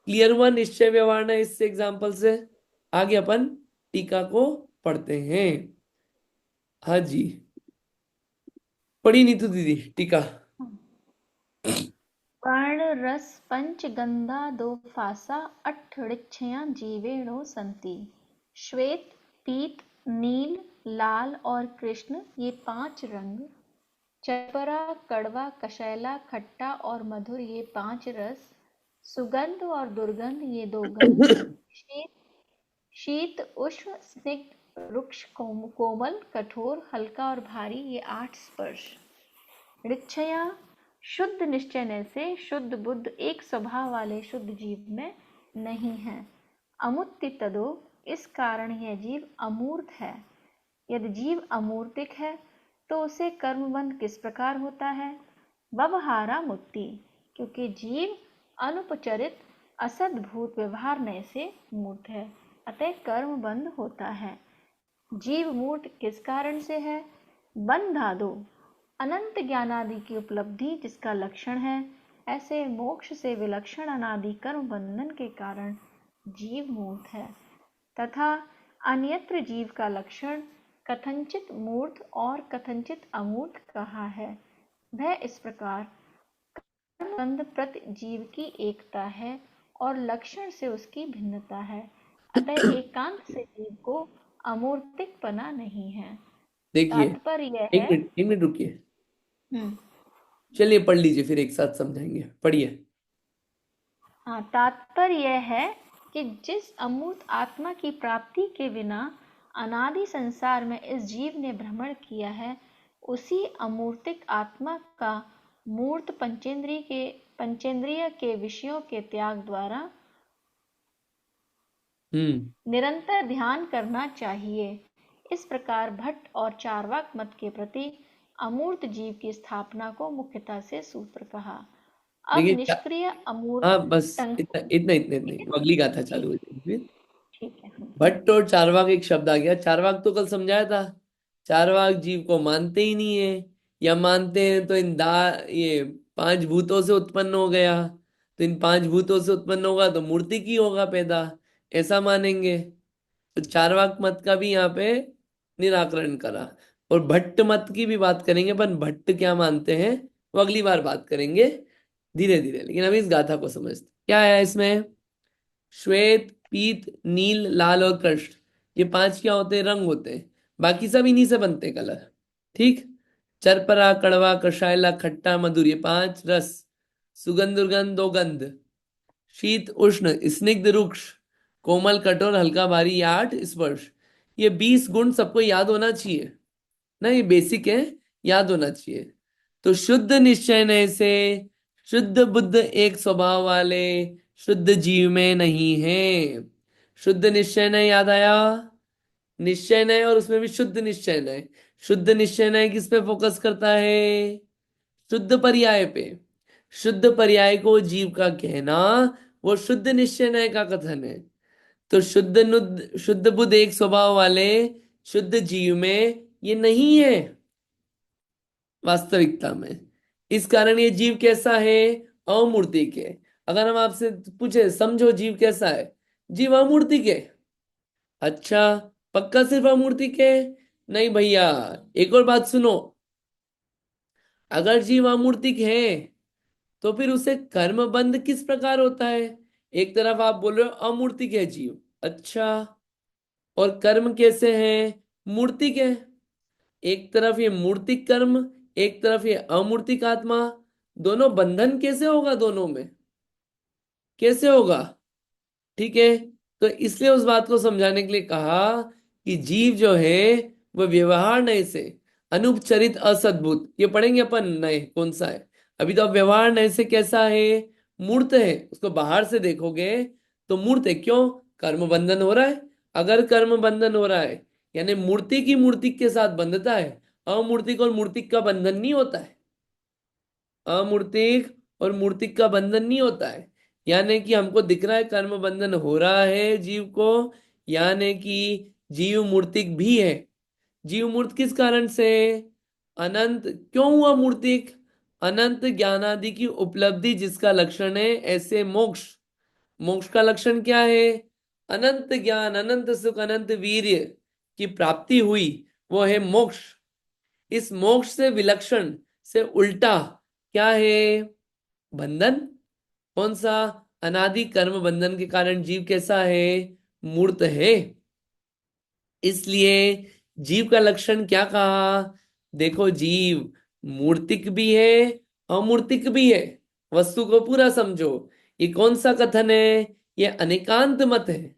क्लियर हुआ निश्चय व्यवहार ना इससे एग्जाम्पल से? आगे अपन टीका को पढ़ते हैं। हाँ जी, पढ़ी नहीं तू दीदी टीका? वर्ण रस पंच गंधा दो फासा अठऋक्षया जीवेणो संति। श्वेत, पीत, नील, लाल और कृष्ण ये 5 रंग। चरपरा, कड़वा, कषैला, खट्टा और मधुर ये 5 रस। सुगंध और दुर्गंध ये 2 गंध। शीत शीत, उष्ण, स्निग्ध, रुक्ष, कोमल, कठोर, हल्का और भारी ये 8 स्पर्श। ऋक्षया शुद्ध निश्चय से शुद्ध बुद्ध एक स्वभाव वाले शुद्ध जीव में नहीं है। अमुत्ति तदो, इस कारण यह जीव अमूर्त है। यदि जीव अमूर्तिक है तो उसे कर्मबंध किस प्रकार होता है? व्यवहारा मुक्ति, क्योंकि जीव अनुपचरित असद्भूत व्यवहार नय से मूर्त है, अतः कर्म बंध होता है। जीव मूर्त किस कारण से है? बंधादो, अनंत ज्ञानादि की उपलब्धि जिसका लक्षण है, ऐसे मोक्ष से विलक्षण अनादि कर्म बंधन के कारण जीव मूर्त है। तथा अन्यत्र जीव का लक्षण कथंचित मूर्त और कथंचित अमूर्त कहा है। वह इस प्रकार कर्मबंध प्रति जीव की एकता है और लक्षण से उसकी भिन्नता है, अतः एकांत से जीव को अमूर्तिकपना नहीं है। देखिए, तात्पर्य यह एक है। मिनट एक मिनट रुकिए, हम्म चलिए पढ़ लीजिए फिर एक साथ समझाएंगे, पढ़िए। हाँ, तात्पर्य यह है कि जिस अमूर्त आत्मा की प्राप्ति के बिना अनादि संसार में इस जीव ने भ्रमण किया है, उसी अमूर्तिक आत्मा का मूर्त पंचेंद्रिय के विषयों के त्याग द्वारा निरंतर ध्यान करना चाहिए। इस प्रकार भट्ट और चार्वाक मत के प्रति अमूर्त जीव की स्थापना को मुख्यतः से सूत्र कहा। अब देखिए निष्क्रिय अमूर्त हाँ बस इतना टंक। इतना इतना इतना ठीक ही। है, अगली गाथा चालू हो ठीक जाएगी फिर। ठीक है। भट्ट और चार्वाक एक शब्द आ गया। चार्वाक तो कल समझाया था, चार्वाक जीव को मानते ही नहीं है, या मानते हैं तो ये 5 भूतों से उत्पन्न हो गया, तो इन 5 भूतों से उत्पन्न होगा तो मूर्ति की होगा पैदा, ऐसा मानेंगे। तो चार्वाक मत का भी यहाँ पे निराकरण करा। और भट्ट मत की भी बात करेंगे, पर भट्ट क्या मानते हैं वो अगली बार बात करेंगे धीरे धीरे। लेकिन अभी इस गाथा को समझते क्या आया इसमें। श्वेत, पीत, नील, लाल और कृष्ण, ये 5 क्या होते हैं, रंग होते हैं। बाकी सब इन्हीं से बनते हैं कलर। ठीक। चरपरा, कड़वा, कषायला, खट्टा, मधुर, ये 5 रस। सुगंध, दुर्गंध, 2 गंध। शीत, उष्ण, स्निग्ध, रुक्ष, कोमल, कठोर, हल्का, भारी, ये 8 स्पर्श। ये 20 गुण सबको याद होना चाहिए ना, ये बेसिक है, याद होना चाहिए। तो शुद्ध निश्चय नय से शुद्ध बुद्ध एक स्वभाव वाले शुद्ध जीव में नहीं है। शुद्ध निश्चय नय याद आया, निश्चय नय और उसमें भी शुद्ध निश्चय नय। शुद्ध निश्चय नय किस पे फोकस करता है, शुद्ध पर्याय पे। शुद्ध पर्याय को जीव का कहना वो शुद्ध निश्चय नय का कथन है। तो शुद्ध बुद्ध एक स्वभाव वाले शुद्ध जीव में ये नहीं है वास्तविकता में। इस कारण ये जीव कैसा है, अमूर्तिक है। अगर हम आपसे पूछे समझो जीव कैसा है, जीव अमूर्तिक है। अच्छा, पक्का सिर्फ अमूर्तिक है? नहीं भैया, एक और बात सुनो। अगर जीव अमूर्तिक है तो फिर उसे कर्म बंध किस प्रकार होता है। एक तरफ आप बोल रहे हो अमूर्तिक है जीव, अच्छा, और कर्म कैसे हैं, मूर्तिक है। एक तरफ ये मूर्तिक कर्म, एक तरफ ये अमूर्तिक आत्मा, दोनों बंधन कैसे होगा, दोनों में कैसे होगा। ठीक है। तो इसलिए उस बात को समझाने के लिए कहा कि जीव जो है वह व्यवहार नय से अनुपचरित असद्भुत, ये पढ़ेंगे अपन नए कौन सा है। अभी तो अब व्यवहार नय से कैसा है, मूर्त है। उसको बाहर से देखोगे तो मूर्त है, क्यों, कर्म बंधन हो रहा है। अगर कर्म बंधन हो रहा है यानी मूर्ति की मूर्तिक के साथ बंधता है, अमूर्तिक और मूर्तिक का बंधन नहीं होता है। अमूर्तिक और मूर्तिक का बंधन नहीं होता है। यानी कि हमको दिख रहा है कर्म बंधन हो रहा है जीव को, यानी कि जीव मूर्तिक भी है। जीव मूर्त किस कारण से, अनंत क्यों हुआ मूर्तिक, अनंत ज्ञानादि की उपलब्धि जिसका लक्षण है, ऐसे मोक्ष। मोक्ष का लक्षण क्या है, अनंत ज्ञान, अनंत सुख, अनंत वीर्य की प्राप्ति हुई, वो है मोक्ष। इस मोक्ष से विलक्षण से उल्टा क्या है, बंधन। कौन सा, अनादि कर्म बंधन के कारण जीव कैसा है, मूर्त है। इसलिए जीव का लक्षण क्या कहा, देखो जीव मूर्तिक भी है अमूर्तिक भी है। वस्तु को पूरा समझो। ये कौन सा कथन है, ये अनेकांत मत है।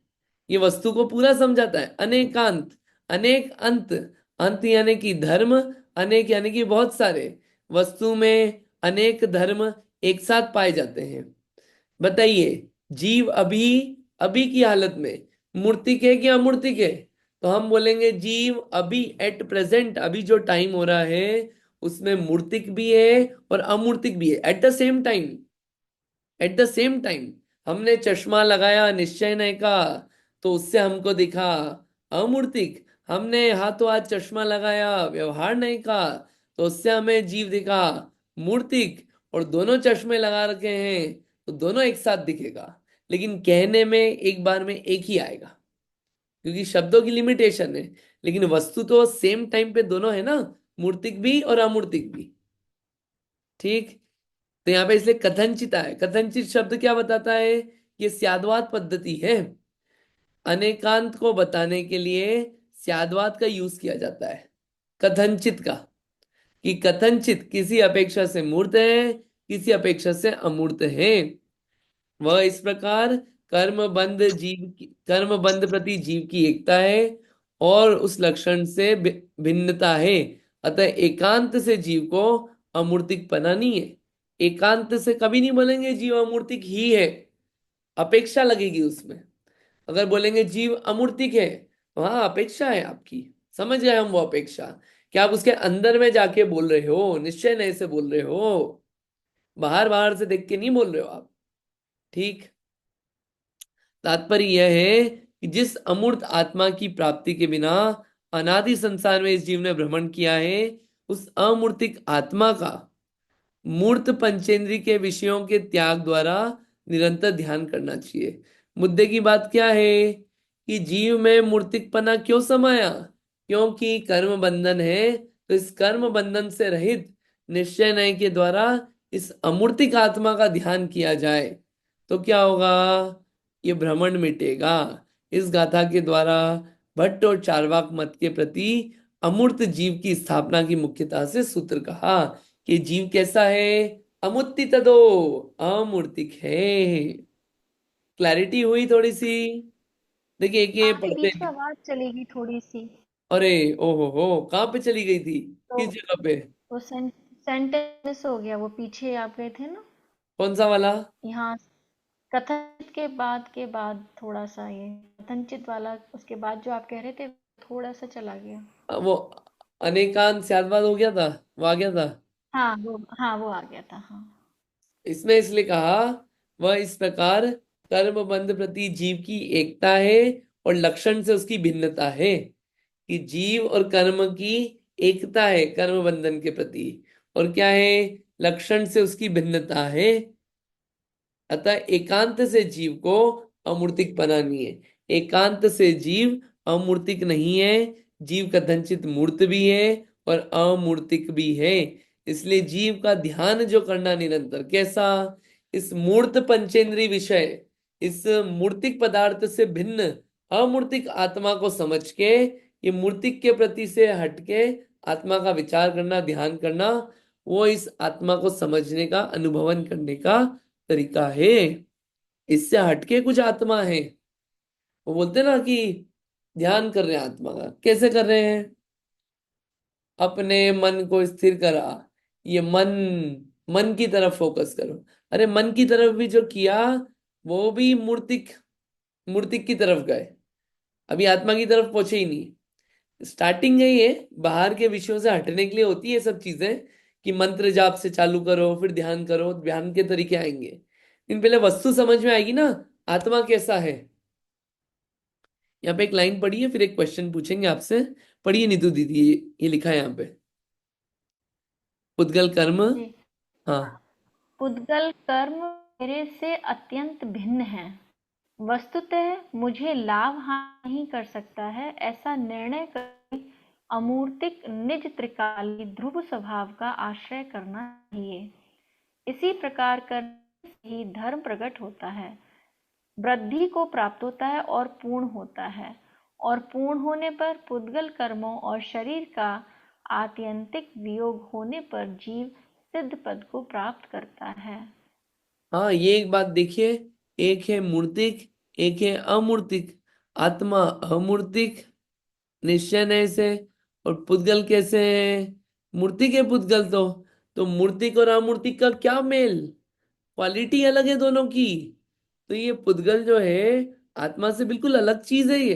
ये वस्तु को पूरा समझाता है। अनेकांत, अनेक अंत, अंत यानी कि धर्म, अनेक यानी कि बहुत सारे। वस्तु में अनेक धर्म एक साथ पाए जाते हैं। बताइए जीव अभी अभी की हालत में मूर्तिक है कि अमूर्तिक है। तो हम बोलेंगे जीव अभी एट प्रेजेंट, अभी जो टाइम हो रहा है उसमें मूर्तिक भी है और अमूर्तिक भी है at the same time. At the same time हमने चश्मा लगाया निश्चय नहीं का, तो उससे हमको दिखा अमूर्तिक। हमने हाथों हाथ चश्मा लगाया व्यवहार नहीं का, तो उससे हमें जीव दिखा मूर्तिक। और दोनों चश्मे लगा रखे हैं तो दोनों एक साथ दिखेगा, लेकिन कहने में एक बार में एक ही आएगा क्योंकि शब्दों की लिमिटेशन है। लेकिन वस्तु तो सेम टाइम पे दोनों है ना, मूर्तिक भी और अमूर्तिक भी। ठीक। तो यहाँ पे इसलिए कथनचित है। कथनचित शब्द क्या बताता है, ये स्याद्वाद पद्धति है। अनेकांत को बताने के लिए स्याद्वाद का यूज किया जाता है, कथनचित का। कि कथनचित किसी अपेक्षा से मूर्त है, किसी अपेक्षा से अमूर्त है। वह इस प्रकार कर्म बंध प्रति जीव की एकता है और उस लक्षण से भिन्नता है। अतः एकांत से जीव को अमूर्तिक पना नहीं है। एकांत से कभी नहीं बोलेंगे जीव अमूर्तिक ही है, अपेक्षा लगेगी उसमें। अगर बोलेंगे जीव अमूर्तिक है तो हाँ अपेक्षा है आपकी, समझ गए हम वो अपेक्षा। क्या आप उसके अंदर में जाके बोल रहे हो, निश्चय नहीं से बोल रहे हो, बाहर बाहर से देख के नहीं बोल रहे हो आप। ठीक। तात्पर्य यह है कि जिस अमूर्त आत्मा की प्राप्ति के बिना अनादि संसार में इस जीव ने भ्रमण किया है, उस अमूर्तिक आत्मा का मूर्त पंचेंद्री के विषयों के त्याग द्वारा निरंतर ध्यान करना चाहिए। मुद्दे की बात क्या है कि जीव में मूर्तिकपना क्यों समाया, क्योंकि कर्म बंधन है, तो इस कर्म बंधन से रहित निश्चय नय के द्वारा इस अमूर्तिक आत्मा का ध्यान किया जाए तो क्या होगा? ये भ्रमण मिटेगा। इस गाथा के द्वारा भट्ट और चार्वाक मत के प्रति अमूर्त जीव की स्थापना की मुख्यता से सूत्र कहा कि जीव कैसा है? अमुत्ति तदो, अमूर्तिक है। क्लैरिटी हुई थोड़ी सी? देखिए एक ये आपके पढ़ते बीच में हैं। आवाज चलेगी थोड़ी सी। अरे ओहो हो, कहाँ पे चली गई थी? तो किस जगह पे? वो सेंटेंस हो गया, वो पीछे आप गए थे ना, कौन सा वाला? यहाँ कथनचित के बाद थोड़ा सा ये कथनचित वाला, उसके बाद जो आप कह रहे थे थोड़ा सा चला गया। वो अनेकांत स्याद्वाद हो गया था, वो आ गया था। हाँ वो आ गया था, हाँ। इसमें इसलिए कहा, वह इस प्रकार कर्म बंध प्रति जीव की एकता है और लक्षण से उसकी भिन्नता है कि जीव और कर्म की एकता है कर्म बंधन के प्रति, और क्या है? लक्षण से उसकी भिन्नता है। अतः एकांत से जीव को अमूर्तिक बनानी है। एकांत से जीव अमूर्तिक नहीं है, जीव कथनचित मूर्त भी है और अमूर्तिक भी है। इसलिए जीव का ध्यान जो करना निरंतर, कैसा? इस मूर्त पंचेंद्रीय विषय, इस मूर्तिक पदार्थ से भिन्न अमूर्तिक आत्मा को समझ के, ये मूर्तिक के प्रति से हटके आत्मा का विचार करना, ध्यान करना, वो इस आत्मा को समझने का, अनुभवन करने का तरीका है। इससे हटके कुछ आत्मा है। वो बोलते हैं ना कि ध्यान कर रहे हैं आत्मा का, कैसे कर रहे हैं? अपने मन को स्थिर करा, ये मन, मन की तरफ फोकस करो। अरे मन की तरफ भी जो किया, वो भी मूर्तिक, मूर्तिक की तरफ गए, अभी आत्मा की तरफ पहुंचे ही नहीं। स्टार्टिंग है ये, बाहर के विषयों से हटने के लिए होती है ये सब चीजें, कि मंत्र जाप से चालू करो, फिर ध्यान करो, ध्यान के तरीके आएंगे, लेकिन पहले वस्तु समझ में आएगी ना, आत्मा कैसा है। यहाँ पे एक लाइन पढ़ी है, फिर एक क्वेश्चन पूछेंगे आपसे। पढ़िए नीतू दीदी, ये लिखा है यहाँ पे, उद्गल कर्म। जी। हाँ। पुद्गल कर्म मेरे से अत्यंत भिन्न है, वस्तुतः मुझे लाभ हानि नहीं कर सकता है, ऐसा निर्णय कर अमूर्तिक निज त्रिकाली ध्रुव स्वभाव का आश्रय करना चाहिए। इसी प्रकार करने से ही धर्म प्रकट होता है, वृद्धि को प्राप्त होता है और पूर्ण होता है, और पूर्ण होने पर पुद्गल कर्मों और शरीर का आत्यंतिक वियोग होने पर जीव सिद्ध पद को प्राप्त करता है। हाँ, ये एक बात देखिए, एक है मूर्तिक, एक है अमूर्तिक। आत्मा अमूर्तिक निश्चय से, और पुद्गल कैसे है? मूर्तिक है पुद्गल। तो मूर्तिक और अमूर्तिक का क्या मेल? क्वालिटी अलग है दोनों की। तो ये पुद्गल जो है, आत्मा से बिल्कुल अलग चीज है ये।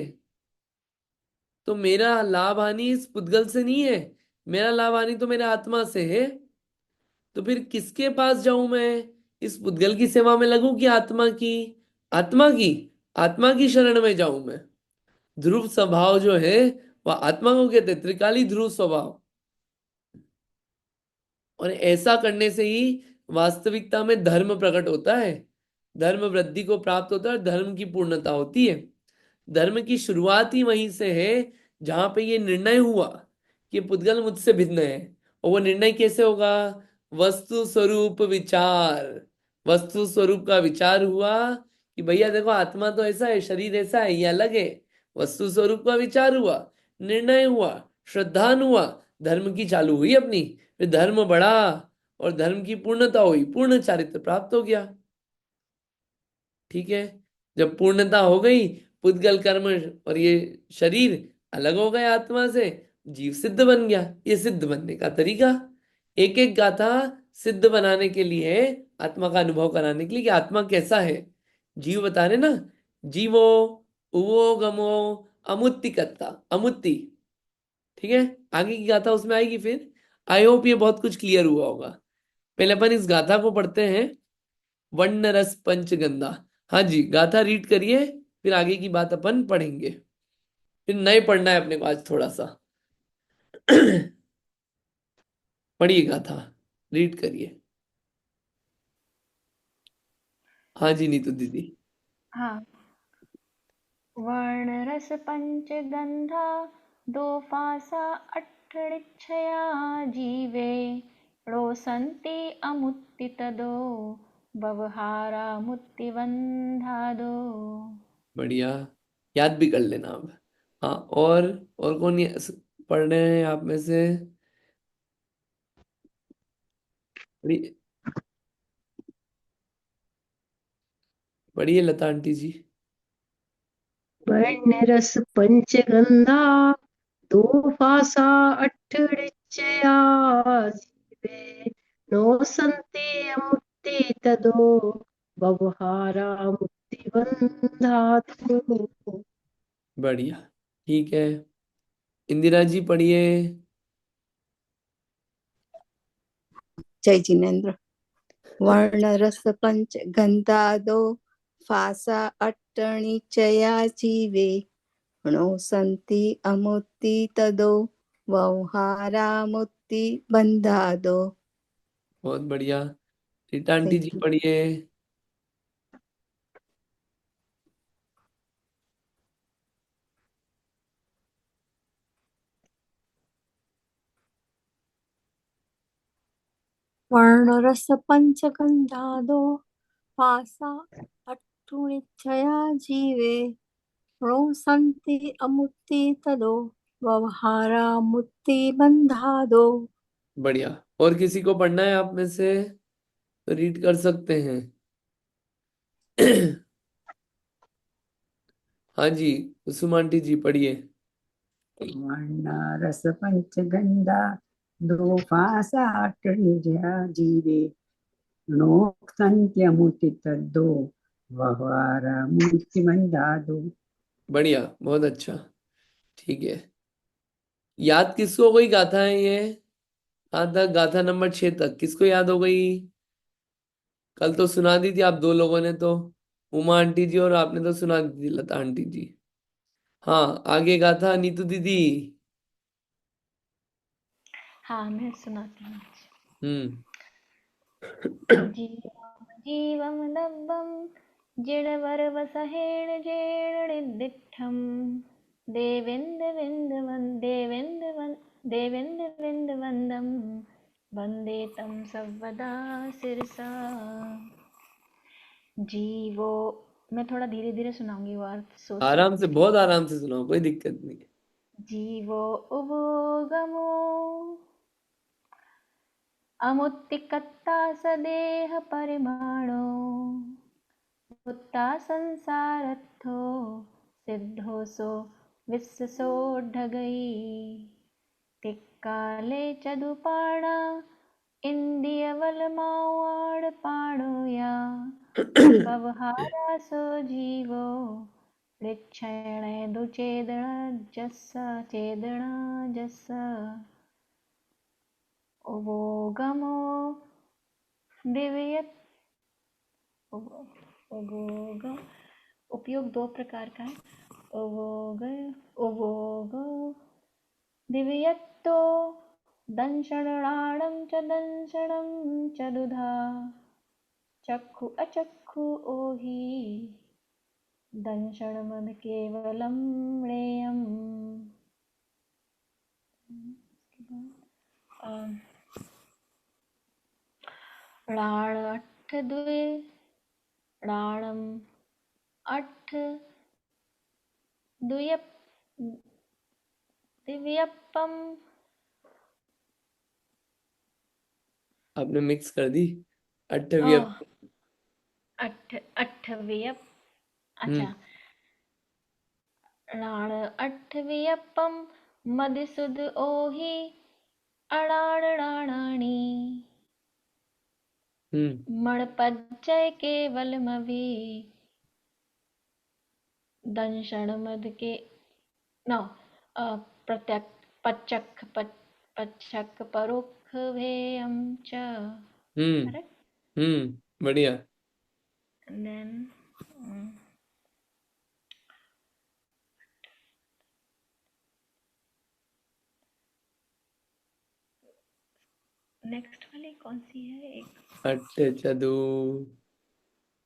तो मेरा लाभ हानि इस पुद्गल से नहीं है, मेरा लाभ हानि तो मेरे आत्मा से है। तो फिर किसके पास जाऊं मैं? इस पुद्गल की सेवा में लगूं कि आत्मा की? आत्मा की, आत्मा की शरण में जाऊं मैं। ध्रुव स्वभाव जो है, वह आत्मा को कहते हैं, त्रिकाली ध्रुव स्वभाव। और ऐसा करने से ही वास्तविकता में धर्म प्रकट होता है, धर्म वृद्धि को प्राप्त होता है, धर्म की पूर्णता होती है। धर्म की शुरुआत ही वहीं से है, जहां पे ये निर्णय हुआ कि पुद्गल मुझसे भिन्न है। और वो निर्णय कैसे होगा? वस्तु स्वरूप विचार। वस्तु स्वरूप का विचार हुआ कि भैया देखो, आत्मा तो ऐसा है, शरीर ऐसा है, ये अलग है। वस्तु स्वरूप का विचार हुआ, निर्णय हुआ, श्रद्धान हुआ, धर्म की चालू हुई अपनी, फिर धर्म बढ़ा और धर्म की पूर्णता हुई, पूर्ण चारित्र प्राप्त हो गया। ठीक है। जब पूर्णता हो गई, पुद्गल कर्म और ये शरीर अलग हो गए आत्मा से, जीव सिद्ध बन गया। ये सिद्ध बनने का तरीका, एक एक गाथा सिद्ध बनाने के लिए है, आत्मा का अनुभव कराने के लिए कि आत्मा कैसा है। जीव बता रहे ना, जीवो उवो गमो अमुत्तिकत्ता, अमुत्ति। ठीक है, आगे की गाथा उसमें आएगी फिर। आई होप ये बहुत कुछ क्लियर हुआ होगा। पहले अपन इस गाथा को पढ़ते हैं, वर्ण रस पंचगंधा। हाँ जी, गाथा रीड करिए, फिर आगे की बात अपन पढ़ेंगे। फिर नए पढ़ना है अपने को आज थोड़ा सा। पढ़िए गाथा, रीड करिए। हाँ जी नीतू दीदी। हाँ। वर्णरस पंचगंधा दो फासा अट्ठनिच्छया जीवे रोसन्ति अमुत्तितदो व्यवहारा मुत्तिबन्धादो। बढ़िया, याद भी कर लेना अब। हाँ, और कौन ये पढ़ रहे हैं आप में से? पढ़िए पढ़िए लता आंटी जी। वर्णरस पंचगंधा दो फासा अट्ठनिचया जीवे नो संति अमुत्ति तदो व्यवहारा मुक्ति बंधातु। बढ़िया, ठीक है। इंदिरा जी पढ़िए। जय जिनेन्द्र। वर्ण रस पंच गंधादो फासा अट्टनिचया जीवे णो संति अमुत्ति तदो व्यवहारा मुक्ति बंधादो। बहुत बढ़िया। Rita aunty thank ji you. पढ़िए। वर्णरस पंचगंधादो फासा अट्टनिचया जीवे णो संति अमुत्ति तदो व्यवहारा मुक्ति बंधादो। बढ़िया। और किसी को पढ़ना है आप में से तो रीड कर सकते हैं। हाँ जी, कुसुम आंटी जी पढ़िए। वर्णरस पंचगंधा दो फासा अट्ठनिचया जीवे नोक्तन्त्यमुत्तितद्दो व्यवहारा मुक्तिबन्धादो। बढ़िया, बहुत अच्छा। ठीक है। याद किसको हो गई गाथा है ये? कहाँ तक? गाथा नंबर 6 तक किसको याद हो गई? कल तो सुना दी थी आप दो लोगों ने तो, उमा आंटी जी, और आपने तो सुना दी थी लता आंटी जी। हाँ, आगे गाथा नीतू दीदी। हाँ, मैं सुनाती हूँ। हम्म। जीवं दब्बं जिडवरवसहेण जेणनिदिष्ठं देवेन्द्रविन्दवन्दं वन्दे तं सर्वदा शिरसा। जीवो, मैं थोड़ा धीरे धीरे सुनाऊंगी, वो अर्थ सोच आराम से, समझ के। बहुत आराम से सुनाओ, कोई दिक्कत नहीं है। जीवो उभोगमो अमुत्तिकत्ता सदेह परिमाणो मुत्ता संसारत्थो सिद्धोसो विश्वसोढगई तिक्काले चदुपाणा इंदियवलमावाड़ पाणोया व्यवहारासो जीवो ऋक्षणे दुचेदण जस्स उभोगमो दिव्य उभोग उपयोग दो प्रकार का है। उभोग दिव्यत्तो दंशणाणं च दंशणं च दुधा चक्षु अचक्षु ओहि दंशणमद केवलं म्लेयम्। णाण अट्ठ द्वे णाणम अट्ठ द्वयप दिव्यप्पम। आपने मिक्स कर दी। अट्ठवी अब। अट्ठव्यप। हम्म। अच्छा, णाण अट्ठव्यप्पम मधुसूद ओहि अणाणाणानि मणपज्जय केवलमवि दंशण मद के न प्रत्यक पच्चक पच्छक परोक्ष भेयम च। हम्म। करेक्ट। बढ़िया। And then नेक्स्ट वाली कौन सी है? एक अट्ठ चदू।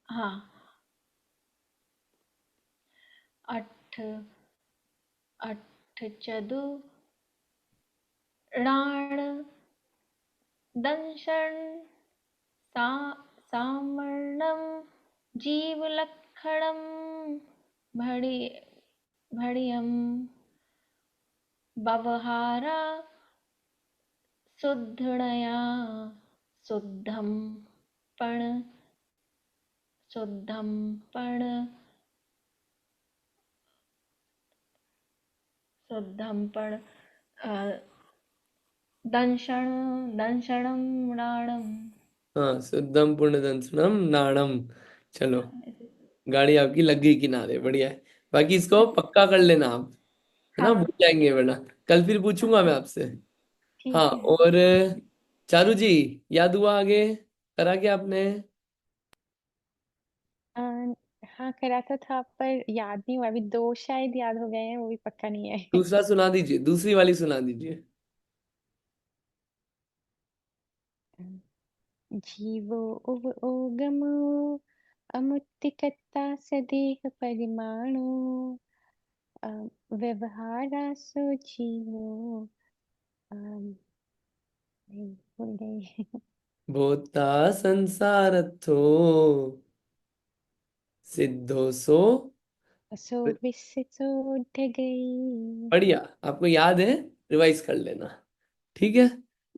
हाँ, अट्ठ अट्ठ चतुराण दंशन सामर्णं जीवलक्षणं भणियं व्यवहारा शुद्धणया शुद्धं पण दंशनं नाणम। हाँ, शुद्धम पूर्ण दंसनम नाणम। चलो, गाड़ी आपकी लग गई किनारे, बढ़िया है। बाकी इसको पक्का कर लेना आप, है ना, हाँ भूल जाएंगे वरना। कल फिर पूछूंगा मैं आपसे। हाँ, ठीक है। और चारू जी, याद हुआ आगे? करा क्या आपने? अ, हाँ करा तो था पर याद नहीं हुआ, अभी दो शायद याद हो गए हैं, वो भी पक्का नहीं है। दूसरा सुना दीजिए, दूसरी वाली सुना दीजिए। जीवो उव ओगमो अमुत्तिकता सदेह परिमाणो व्यवहारासो जीवो नहीं भूल गई। भोता संसारथो सिद्धो सो। असो विसितो गई। बढ़िया, आपको याद है, रिवाइज कर लेना। ठीक है,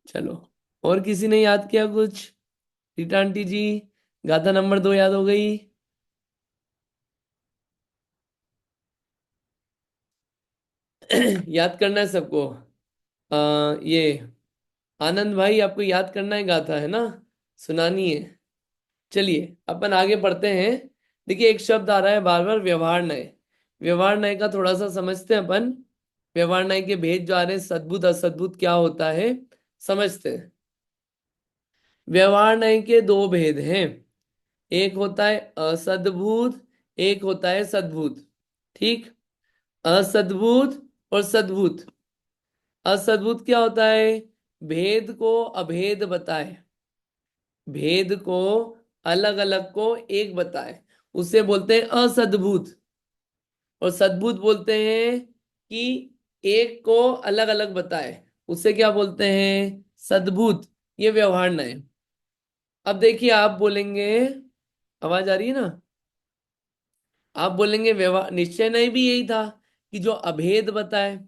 चलो। और किसी ने याद किया कुछ? रीटा आंटी जी, गाथा नंबर 2 याद हो गई? याद करना है सबको। ये आनंद भाई, आपको याद करना है गाथा, है ना, सुनानी है। चलिए अपन आगे बढ़ते हैं। देखिए, एक शब्द आ रहा है बार बार, व्यवहार नय। व्यवहार नय का थोड़ा सा समझते हैं अपन। व्यवहार नय के भेद जो आ रहे हैं, सद्भुत असद्भुत क्या होता है, समझते हैं। व्यवहार नय के दो भेद हैं। एक होता है असद्भुत, एक होता है सद्भुत। ठीक, असद्भुत और सद्भुत। असद्भुत क्या होता है? भेद को अभेद बताए, भेद को अलग अलग को एक बताए, उसे बोलते हैं असद्भुत। और सद्भुत बोलते हैं कि एक को अलग अलग बताए, उसे क्या बोलते हैं? सद्भुत। ये व्यवहार नय। अब देखिए, आप बोलेंगे, आवाज आ रही है ना? आप बोलेंगे व्यवहार निश्चय नय भी यही था कि जो अभेद बताए।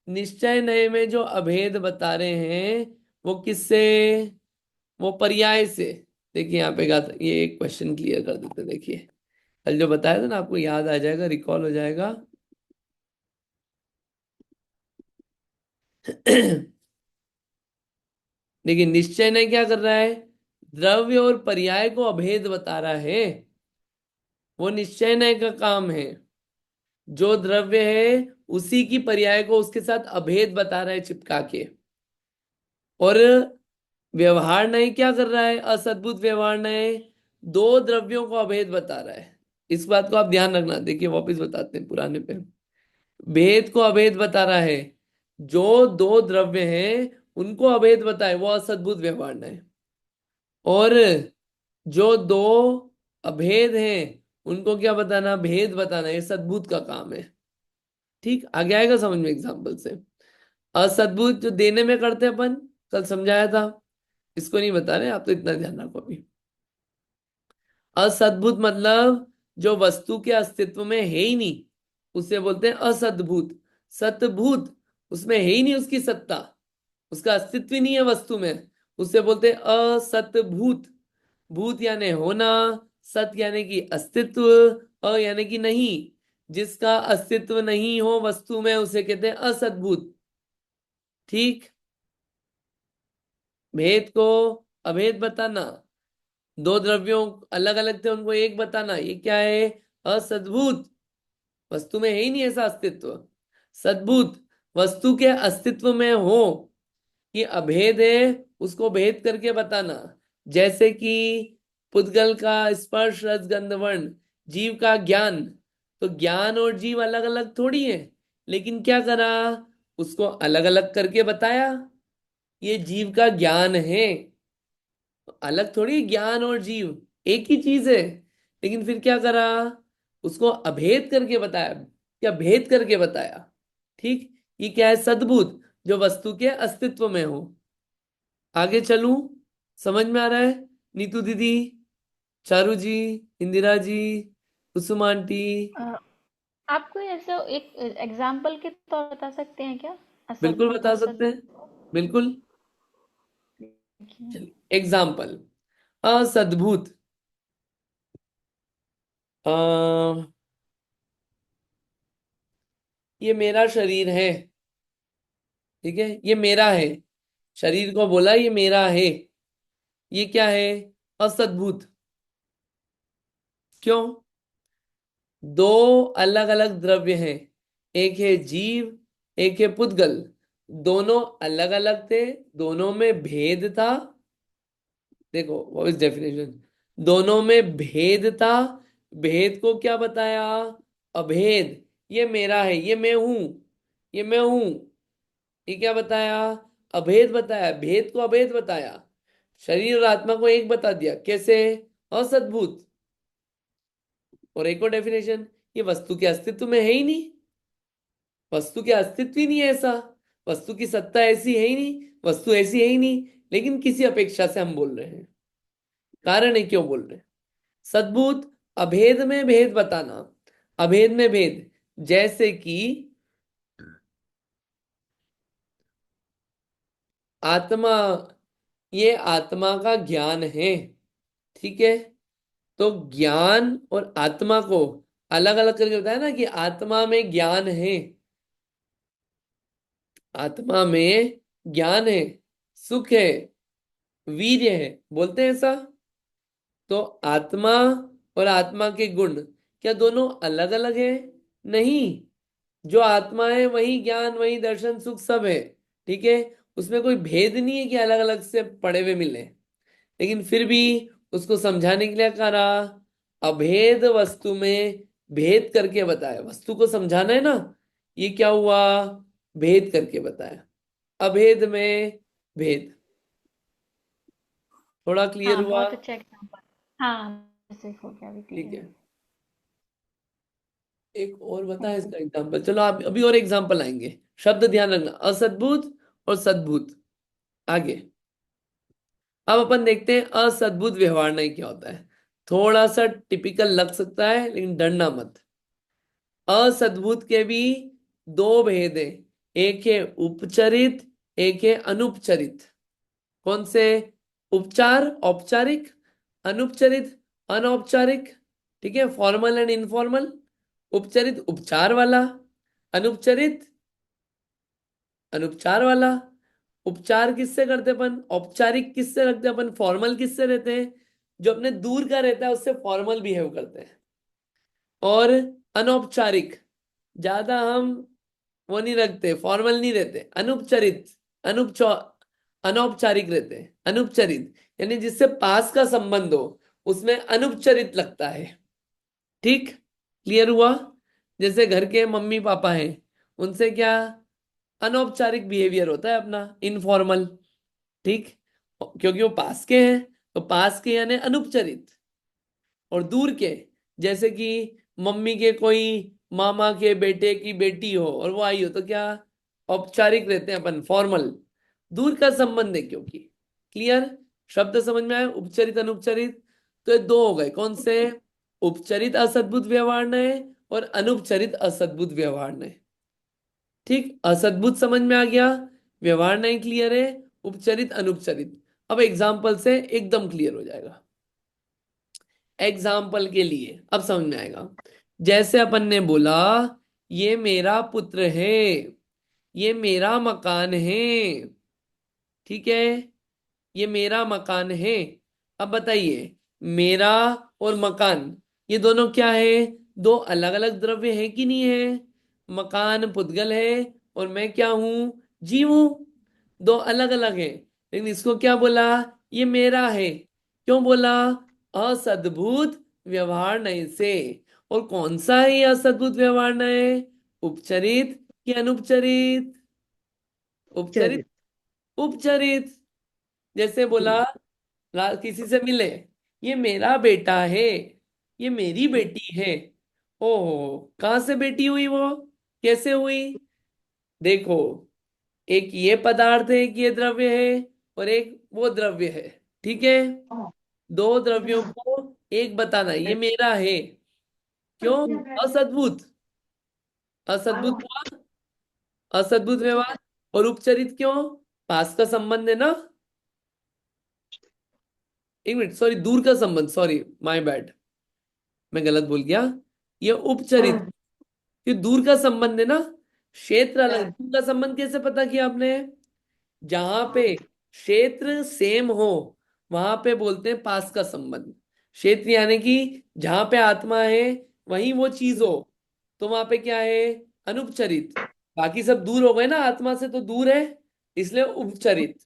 निश्चय नय में जो अभेद बता रहे हैं वो किससे? वो पर्याय से। देखिए यहाँ पे ये एक क्वेश्चन क्लियर कर देते हैं। देखिए, कल जो बताया था ना, आपको याद आ जाएगा, रिकॉल हो जाएगा। देखिए, निश्चय नय क्या कर रहा है? द्रव्य और पर्याय को अभेद बता रहा है। वो निश्चय नय का काम है। जो द्रव्य है उसी की पर्याय को उसके साथ अभेद बता रहा है चिपका के। और व्यवहार नय क्या कर रहा है? असद्भुत व्यवहार नय दो द्रव्यों को अभेद बता रहा है। इस बात को आप ध्यान रखना। देखिए, वापस बताते हैं पुराने पे। भेद को अभेद बता रहा है, जो दो द्रव्य हैं उनको अभेद बताए, वो असद्भुत व्यवहार नय। और जो दो अभेद हैं उनको क्या बताना? भेद बताना। ये सद्भुत का काम है। ठीक, आगे आएगा समझ में एग्जाम्पल से। असद्भुत जो देने में करते हैं अपन, कल समझाया था, इसको नहीं बता रहे आप, तो इतना ध्यान रखो अभी। असद्भुत मतलब जो वस्तु के अस्तित्व में है ही नहीं, उसे बोलते हैं असद्भुत। सतभूत, उसमें है ही नहीं उसकी सत्ता, उसका अस्तित्व ही नहीं है वस्तु में, उसे बोलते हैं असतभूत। भूत यानी होना, सत यानी कि अस्तित्व, अ यानी कि नहीं। जिसका अस्तित्व नहीं हो वस्तु में उसे कहते हैं असद्भुत। ठीक, भेद को अभेद बताना, दो द्रव्यों अलग अलग थे उनको एक बताना, ये क्या है? असद्भुत। वस्तु में है ही नहीं ऐसा अस्तित्व। सद्भुत, वस्तु के अस्तित्व में हो कि अभेद है, उसको भेद करके बताना। जैसे कि पुद्गल का स्पर्श रस गंध वर्ण, जीव का ज्ञान। तो ज्ञान और जीव अलग अलग थोड़ी है, लेकिन क्या करा? उसको अलग अलग करके बताया। ये जीव का ज्ञान है, अलग थोड़ी ज्ञान और जीव एक ही चीज है। लेकिन फिर क्या करा? उसको अभेद करके बताया, क्या भेद करके बताया। ठीक, ये क्या है? सद्भूत, जो वस्तु के अस्तित्व में हो। आगे चलूं? समझ में आ रहा है? नीतू दीदी, चारू जी, इंदिरा जी, कुसुम आंटी। अ, आप कोई ऐसा एक एग्जाम्पल के तौर बता सकते हैं क्या? बिल्कुल असद्भुत बता और सकते हैं, बिल्कुल। सद्भुत। चलिए एग्जाम्पल। असद्भुत। अ, ये मेरा शरीर है, ठीक है, ये मेरा है। शरीर को बोला ये मेरा है। ये क्या है? असद्भुत। क्यों? दो अलग अलग द्रव्य हैं, एक है जीव, एक है पुद्गल। दोनों अलग अलग थे, दोनों में भेद था। देखो व्हाट इज डेफिनेशन? दोनों में भेद था। भेद को क्या बताया? अभेद। ये मेरा है, ये मैं हूं, ये मैं हूं। ये क्या बताया? अभेद बताया, भेद को अभेद बताया। शरीर और आत्मा को एक बता दिया। कैसे? असद्भुत। और एक और डेफिनेशन, ये वस्तु के अस्तित्व में है ही नहीं। वस्तु के अस्तित्व ही नहीं है ऐसा। वस्तु की सत्ता ऐसी है ही नहीं, वस्तु ऐसी है ही नहीं। लेकिन किसी अपेक्षा से हम बोल रहे हैं। कारण है क्यों बोल रहे हैं? सद्भुत, अभेद में भेद बताना। अभेद में भेद, जैसे कि आत्मा, ये आत्मा का ज्ञान है, ठीक है। तो ज्ञान और आत्मा को अलग अलग करके बताया ना, कि आत्मा में ज्ञान है, आत्मा में ज्ञान है, सुख है, वीर्य है, बोलते हैं ऐसा। तो आत्मा और आत्मा के गुण क्या दोनों अलग अलग है? नहीं। जो आत्मा है वही ज्ञान, वही दर्शन, सुख सब है, ठीक है। उसमें कोई भेद नहीं है कि अलग अलग से पड़े हुए मिले। लेकिन फिर भी उसको समझाने के लिए करा, अभेद वस्तु में भेद करके बताया। वस्तु को समझाना है ना, ये क्या हुआ? भेद करके बताया। अभेद में भेद। थोड़ा क्लियर हाँ, हुआ? बहुत अच्छा एग्जाम्पल। हाँ, जैसे हो गया, अभी ठीक क्लियर है। है। एक और बता थैंक यू। इसका एग्जाम्पल। चलो आप अभी और एग्जाम्पल आएंगे। शब्द ध्यान रखना, असद्भुत और सद्भुत। आगे अब अपन देखते हैं असद्भुत व्यवहार नहीं क्या होता है। थोड़ा सा टिपिकल लग सकता है, लेकिन डरना मत। असद्भुत के भी दो भेद हैं, एक है उपचरित, एक है अनुपचरित। कौन से? उपचार औपचारिक, अनुपचरित अनौपचारिक, ठीक है, फॉर्मल एंड इनफॉर्मल। उपचरित उपचार वाला, अनुपचरित अनुपचार वाला। उपचार किससे करते अपन? औपचारिक किससे रखते हैं अपन? फॉर्मल किससे रहते हैं? जो अपने दूर का रहता है उससे फॉर्मल बिहेव करते हैं। और अनौपचारिक, ज्यादा हम वो नहीं रखते, फॉर्मल नहीं रहते। अनुपचरित, अनुपचा अनौपचारिक रहते हैं। अनुपचरित यानी जिससे पास का संबंध हो, उसमें अनुपचरित लगता है। ठीक, क्लियर हुआ? जैसे घर के मम्मी पापा हैं, उनसे क्या अनौपचारिक बिहेवियर होता है अपना, इनफॉर्मल। ठीक, क्योंकि वो पास के हैं, तो पास के यानी अनुपचरित। और दूर के, जैसे कि मम्मी के कोई मामा के बेटे की बेटी हो और वो आई हो, तो क्या औपचारिक रहते हैं अपन, फॉर्मल। दूर का संबंध है क्योंकि। क्लियर? शब्द समझ में आए? उपचरित अनुपचरित। तो ये दो हो गए, कौन से? उपचरित असद्भुत व्यवहार नय और अनुपचरित असद्भुत व्यवहार नय। ठीक, असद्भुत समझ में आ गया, व्यवहार नहीं क्लियर है, उपचरित अनुपचरित। अब एग्जाम्पल से एकदम क्लियर हो जाएगा। एग्जाम्पल के लिए अब समझ में आएगा। जैसे अपन ने बोला, ये मेरा पुत्र है, ये मेरा मकान है, ठीक है, ये मेरा मकान है। अब बताइए, मेरा और मकान, ये दोनों क्या है? दो अलग अलग द्रव्य है कि नहीं है? मकान पुद्गल है और मैं क्या हूं? जीव हूं। दो अलग अलग है, लेकिन इसको क्या बोला? ये मेरा है। क्यों बोला? असद्भुत व्यवहार नय से। और कौन सा है ये असद्भुत व्यवहार नय? उपचरित कि अनुपचरित? उपचरित। चरित। उपचरित। जैसे बोला, किसी से मिले, ये मेरा बेटा है, ये मेरी बेटी है। ओहो, कहाँ से बेटी हुई वो? कैसे हुई? देखो, एक ये पदार्थ है, एक ये द्रव्य है, और एक वो द्रव्य है। ठीक है, दो द्रव्यों को एक बताना, ये मेरा है। क्यों? असद्भुत, असद्भुत हुआ, असद्भुत व्यवहार। और उपचरित क्यों? पास का संबंध है ना। एक मिनट, सॉरी, दूर का संबंध, सॉरी, माय बैड, मैं गलत बोल गया। ये उपचरित, ये दूर का संबंध है ना। क्षेत्र अलग, दूर का संबंध कैसे पता किया आपने? जहां पे क्षेत्र सेम हो वहां पे बोलते हैं पास का संबंध। क्षेत्र यानी कि जहां पे आत्मा है वहीं वो चीज हो, तो वहां पे क्या है? अनुपचरित। बाकी सब दूर हो गए ना, आत्मा से तो दूर है, इसलिए उपचरित।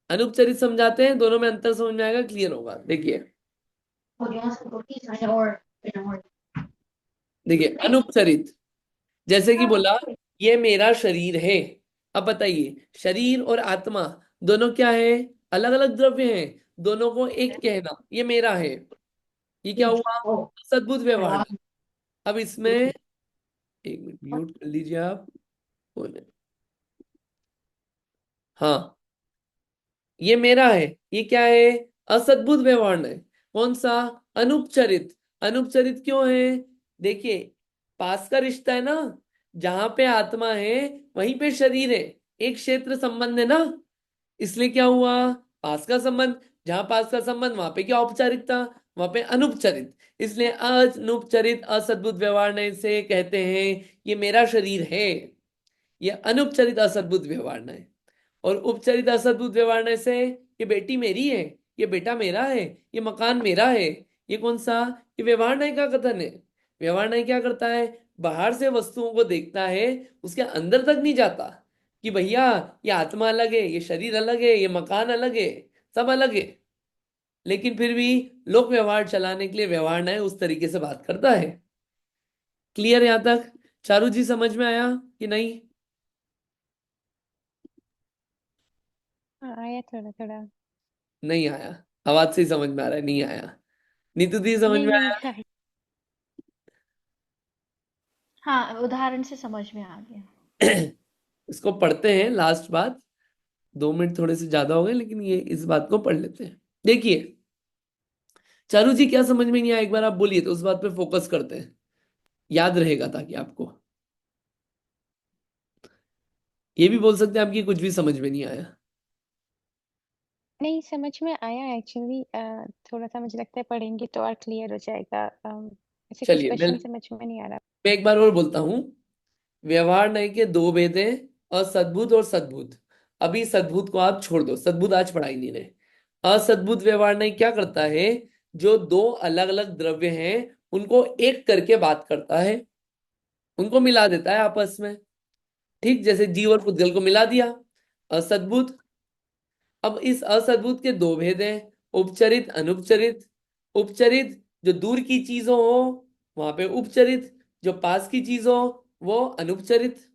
अनुपचरित समझाते हैं, दोनों में अंतर समझ में आएगा, क्लियर होगा। देखिए, देखिए अनुपचरित, जैसे कि बोला ये मेरा शरीर है। अब बताइए, शरीर और आत्मा दोनों क्या है? अलग अलग द्रव्य हैं। दोनों को एक कहना, ये मेरा है, ये क्या हुआ? सद्भुत व्यवहार। अब इसमें एक मिनट म्यूट कर लीजिए आप। हाँ, ये मेरा है, ये क्या है? असद्भुत व्यवहार है। कौन सा? अनुपचरित। अनुपचरित क्यों है? देखिए, पास का रिश्ता है ना, जहां पे आत्मा है वहीं पे शरीर है, एक क्षेत्र संबंध है ना, इसलिए क्या हुआ? पास का संबंध। जहां पास का संबंध वहां पे क्या औपचारिकता? वहां पे अनुपचरित। इसलिए अनुपचरित असद्भुत व्यवहार ने से कहते हैं ये मेरा शरीर है। ये अनुपचरित असद्भुत व्यवहार है। और उपचरित असद्भुत व्यवहार से ये बेटी मेरी है, ये बेटा मेरा है, ये मकान मेरा है। ये कौन सा? ये व्यवहार न्याय का कथन है। व्यवहार न्याय क्या करता है? बाहर से वस्तुओं को देखता है, उसके अंदर तक नहीं जाता कि भैया ये आत्मा अलग है, ये शरीर अलग है, ये मकान अलग है, सब अलग है। लेकिन फिर भी लोक व्यवहार चलाने के लिए व्यवहार न्याय उस तरीके से बात करता है। क्लियर यहां तक? चारू जी समझ में आया कि नहीं? हाँ, आया थोड़ा थोड़ा। नहीं आया? आवाज से ही समझ में आ रहा है नहीं आया। नीतू दी समझ नहीं में नहीं आया? आया। हाँ, उदाहरण से समझ में आ गया। इसको पढ़ते हैं, लास्ट बात। 2 मिनट थोड़े से ज्यादा हो गए, लेकिन ये इस बात को पढ़ लेते हैं। देखिए, चारू जी क्या समझ में नहीं आया, एक बार आप बोलिए तो उस बात पे फोकस करते हैं, याद रहेगा ताकि आपको। ये भी बोल सकते हैं आपकी कुछ भी समझ में नहीं आया। नहीं, समझ में आया एक्चुअली। थोड़ा सा मुझे लगता है पढ़ेंगे तो और क्लियर हो जाएगा। ऐसे कुछ चलिए, क्वेश्चन समझ में नहीं आ रहा। मैं एक बार और बोलता हूँ। व्यवहार न्याय के दो भेद हैं, असद्भुत और सद्भुत। अभी सद्भुत को आप छोड़ दो, सद्भुत आज पढ़ाई नहीं रहे। असद्भुत व्यवहार न्याय क्या करता है? जो दो अलग अलग द्रव्य हैं उनको एक करके बात करता है, उनको मिला देता है आपस में। ठीक, जैसे जीव और पुद्गल को मिला दिया, असद्भुत। अब इस असद्भुत के दो भेद हैं, उपचरित अनुपचरित। उपचरित जो दूर की चीजों हो वहां पे उपचरित, जो पास की चीज हो वो अनुपचरित।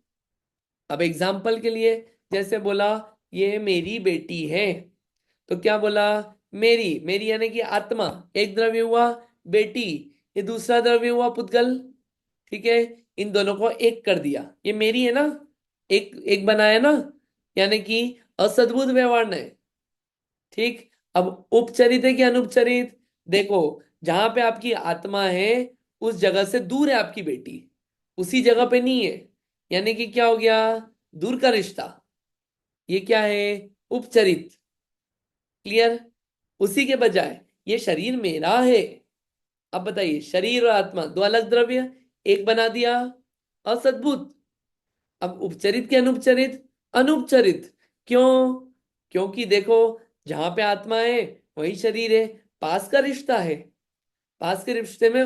अब एग्जाम्पल के लिए, जैसे बोला ये मेरी बेटी है, तो क्या बोला? मेरी, मेरी यानी कि आत्मा एक द्रव्य हुआ, बेटी ये दूसरा द्रव्य हुआ, पुद्गल। ठीक है, इन दोनों को एक कर दिया, ये मेरी है ना, एक एक बनाया ना, यानी कि असद्भुत व्यवहार ने। ठीक, अब उपचरित है कि अनुपचरित? देखो, जहां पे आपकी आत्मा है उस जगह से दूर है आपकी बेटी, उसी जगह पे नहीं है, यानी कि क्या हो गया? दूर का रिश्ता। ये क्या है? उपचरित। क्लियर? उसी के बजाय ये शरीर मेरा है। अब बताइए, शरीर और आत्मा दो अलग द्रव्य, एक बना दिया, असद्भुत। अब उपचरित के अनुपचरित? अनुपचरित। क्यों? क्योंकि देखो, जहां पे आत्मा है वही शरीर है, पास का रिश्ता है, पास के रिश्ते में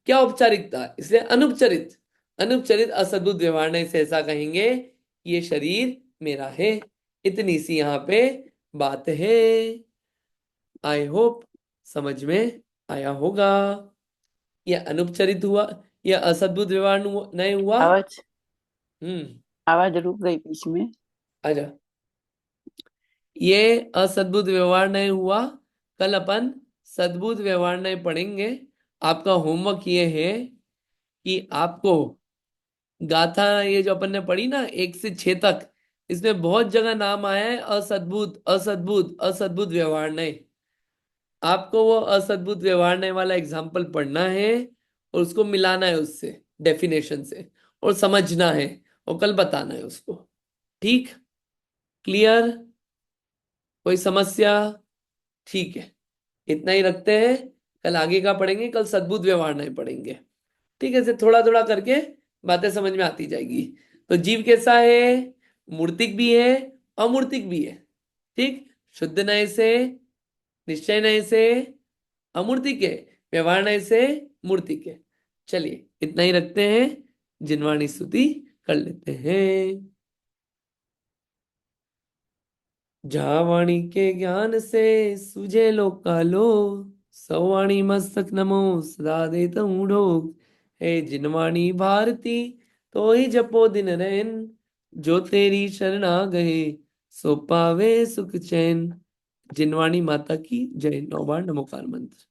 क्या औपचारिकता, इसलिए अनुपचरित। अनुपचरित असद्भुत व्यवहार ने इसे ऐसा कहेंगे कि ये शरीर मेरा है। इतनी सी यहाँ पे बात है। आई होप समझ में आया होगा। ये अनुपचरित हुआ, ये असद्भुत व्यवहार नहीं हुआ। आवाज हम्म, आवाज रुक गई बीच में। आजा। ये असद्भुत व्यवहार नहीं हुआ। कल अपन सद्भुत व्यवहार नहीं पढ़ेंगे। आपका होमवर्क ये है कि आपको गाथा ये जो अपन ने पढ़ी ना 1 से 6 तक, इसमें बहुत जगह नाम आया है असद्भुत असद्भुत असद्भुत व्यवहार। आपको वो असद्भुत व्यवहार वाला एग्जाम्पल पढ़ना है और उसको मिलाना है उससे, डेफिनेशन से, और समझना है और कल बताना है उसको। ठीक, क्लियर? कोई समस्या? ठीक है, इतना ही रखते हैं। कल आगे का पढ़ेंगे, कल सद्भुत व्यवहार नहीं पढ़ेंगे। ठीक है, से थोड़ा थोड़ा करके बातें समझ में आती जाएगी। तो जीव कैसा है? मूर्तिक भी है, अमूर्तिक भी है। ठीक, शुद्ध नय से, निश्चय नय से अमूर्तिक है, व्यवहार नय से मूर्तिक है। चलिए इतना ही रखते हैं, जिनवाणी स्तुति कर लेते हैं। जहाँ वाणी के ज्ञान से सुझे लोक कालो, सवाणी मस्तक नमो सदा देत ऊढ़ोक। हे जिनवाणी भारती तो ही जपो दिन रैन, जो तेरी शरणा गए सो पावे सुख चैन। जिनवाणी माता की जय। 9 बार नमोकार मंत्र।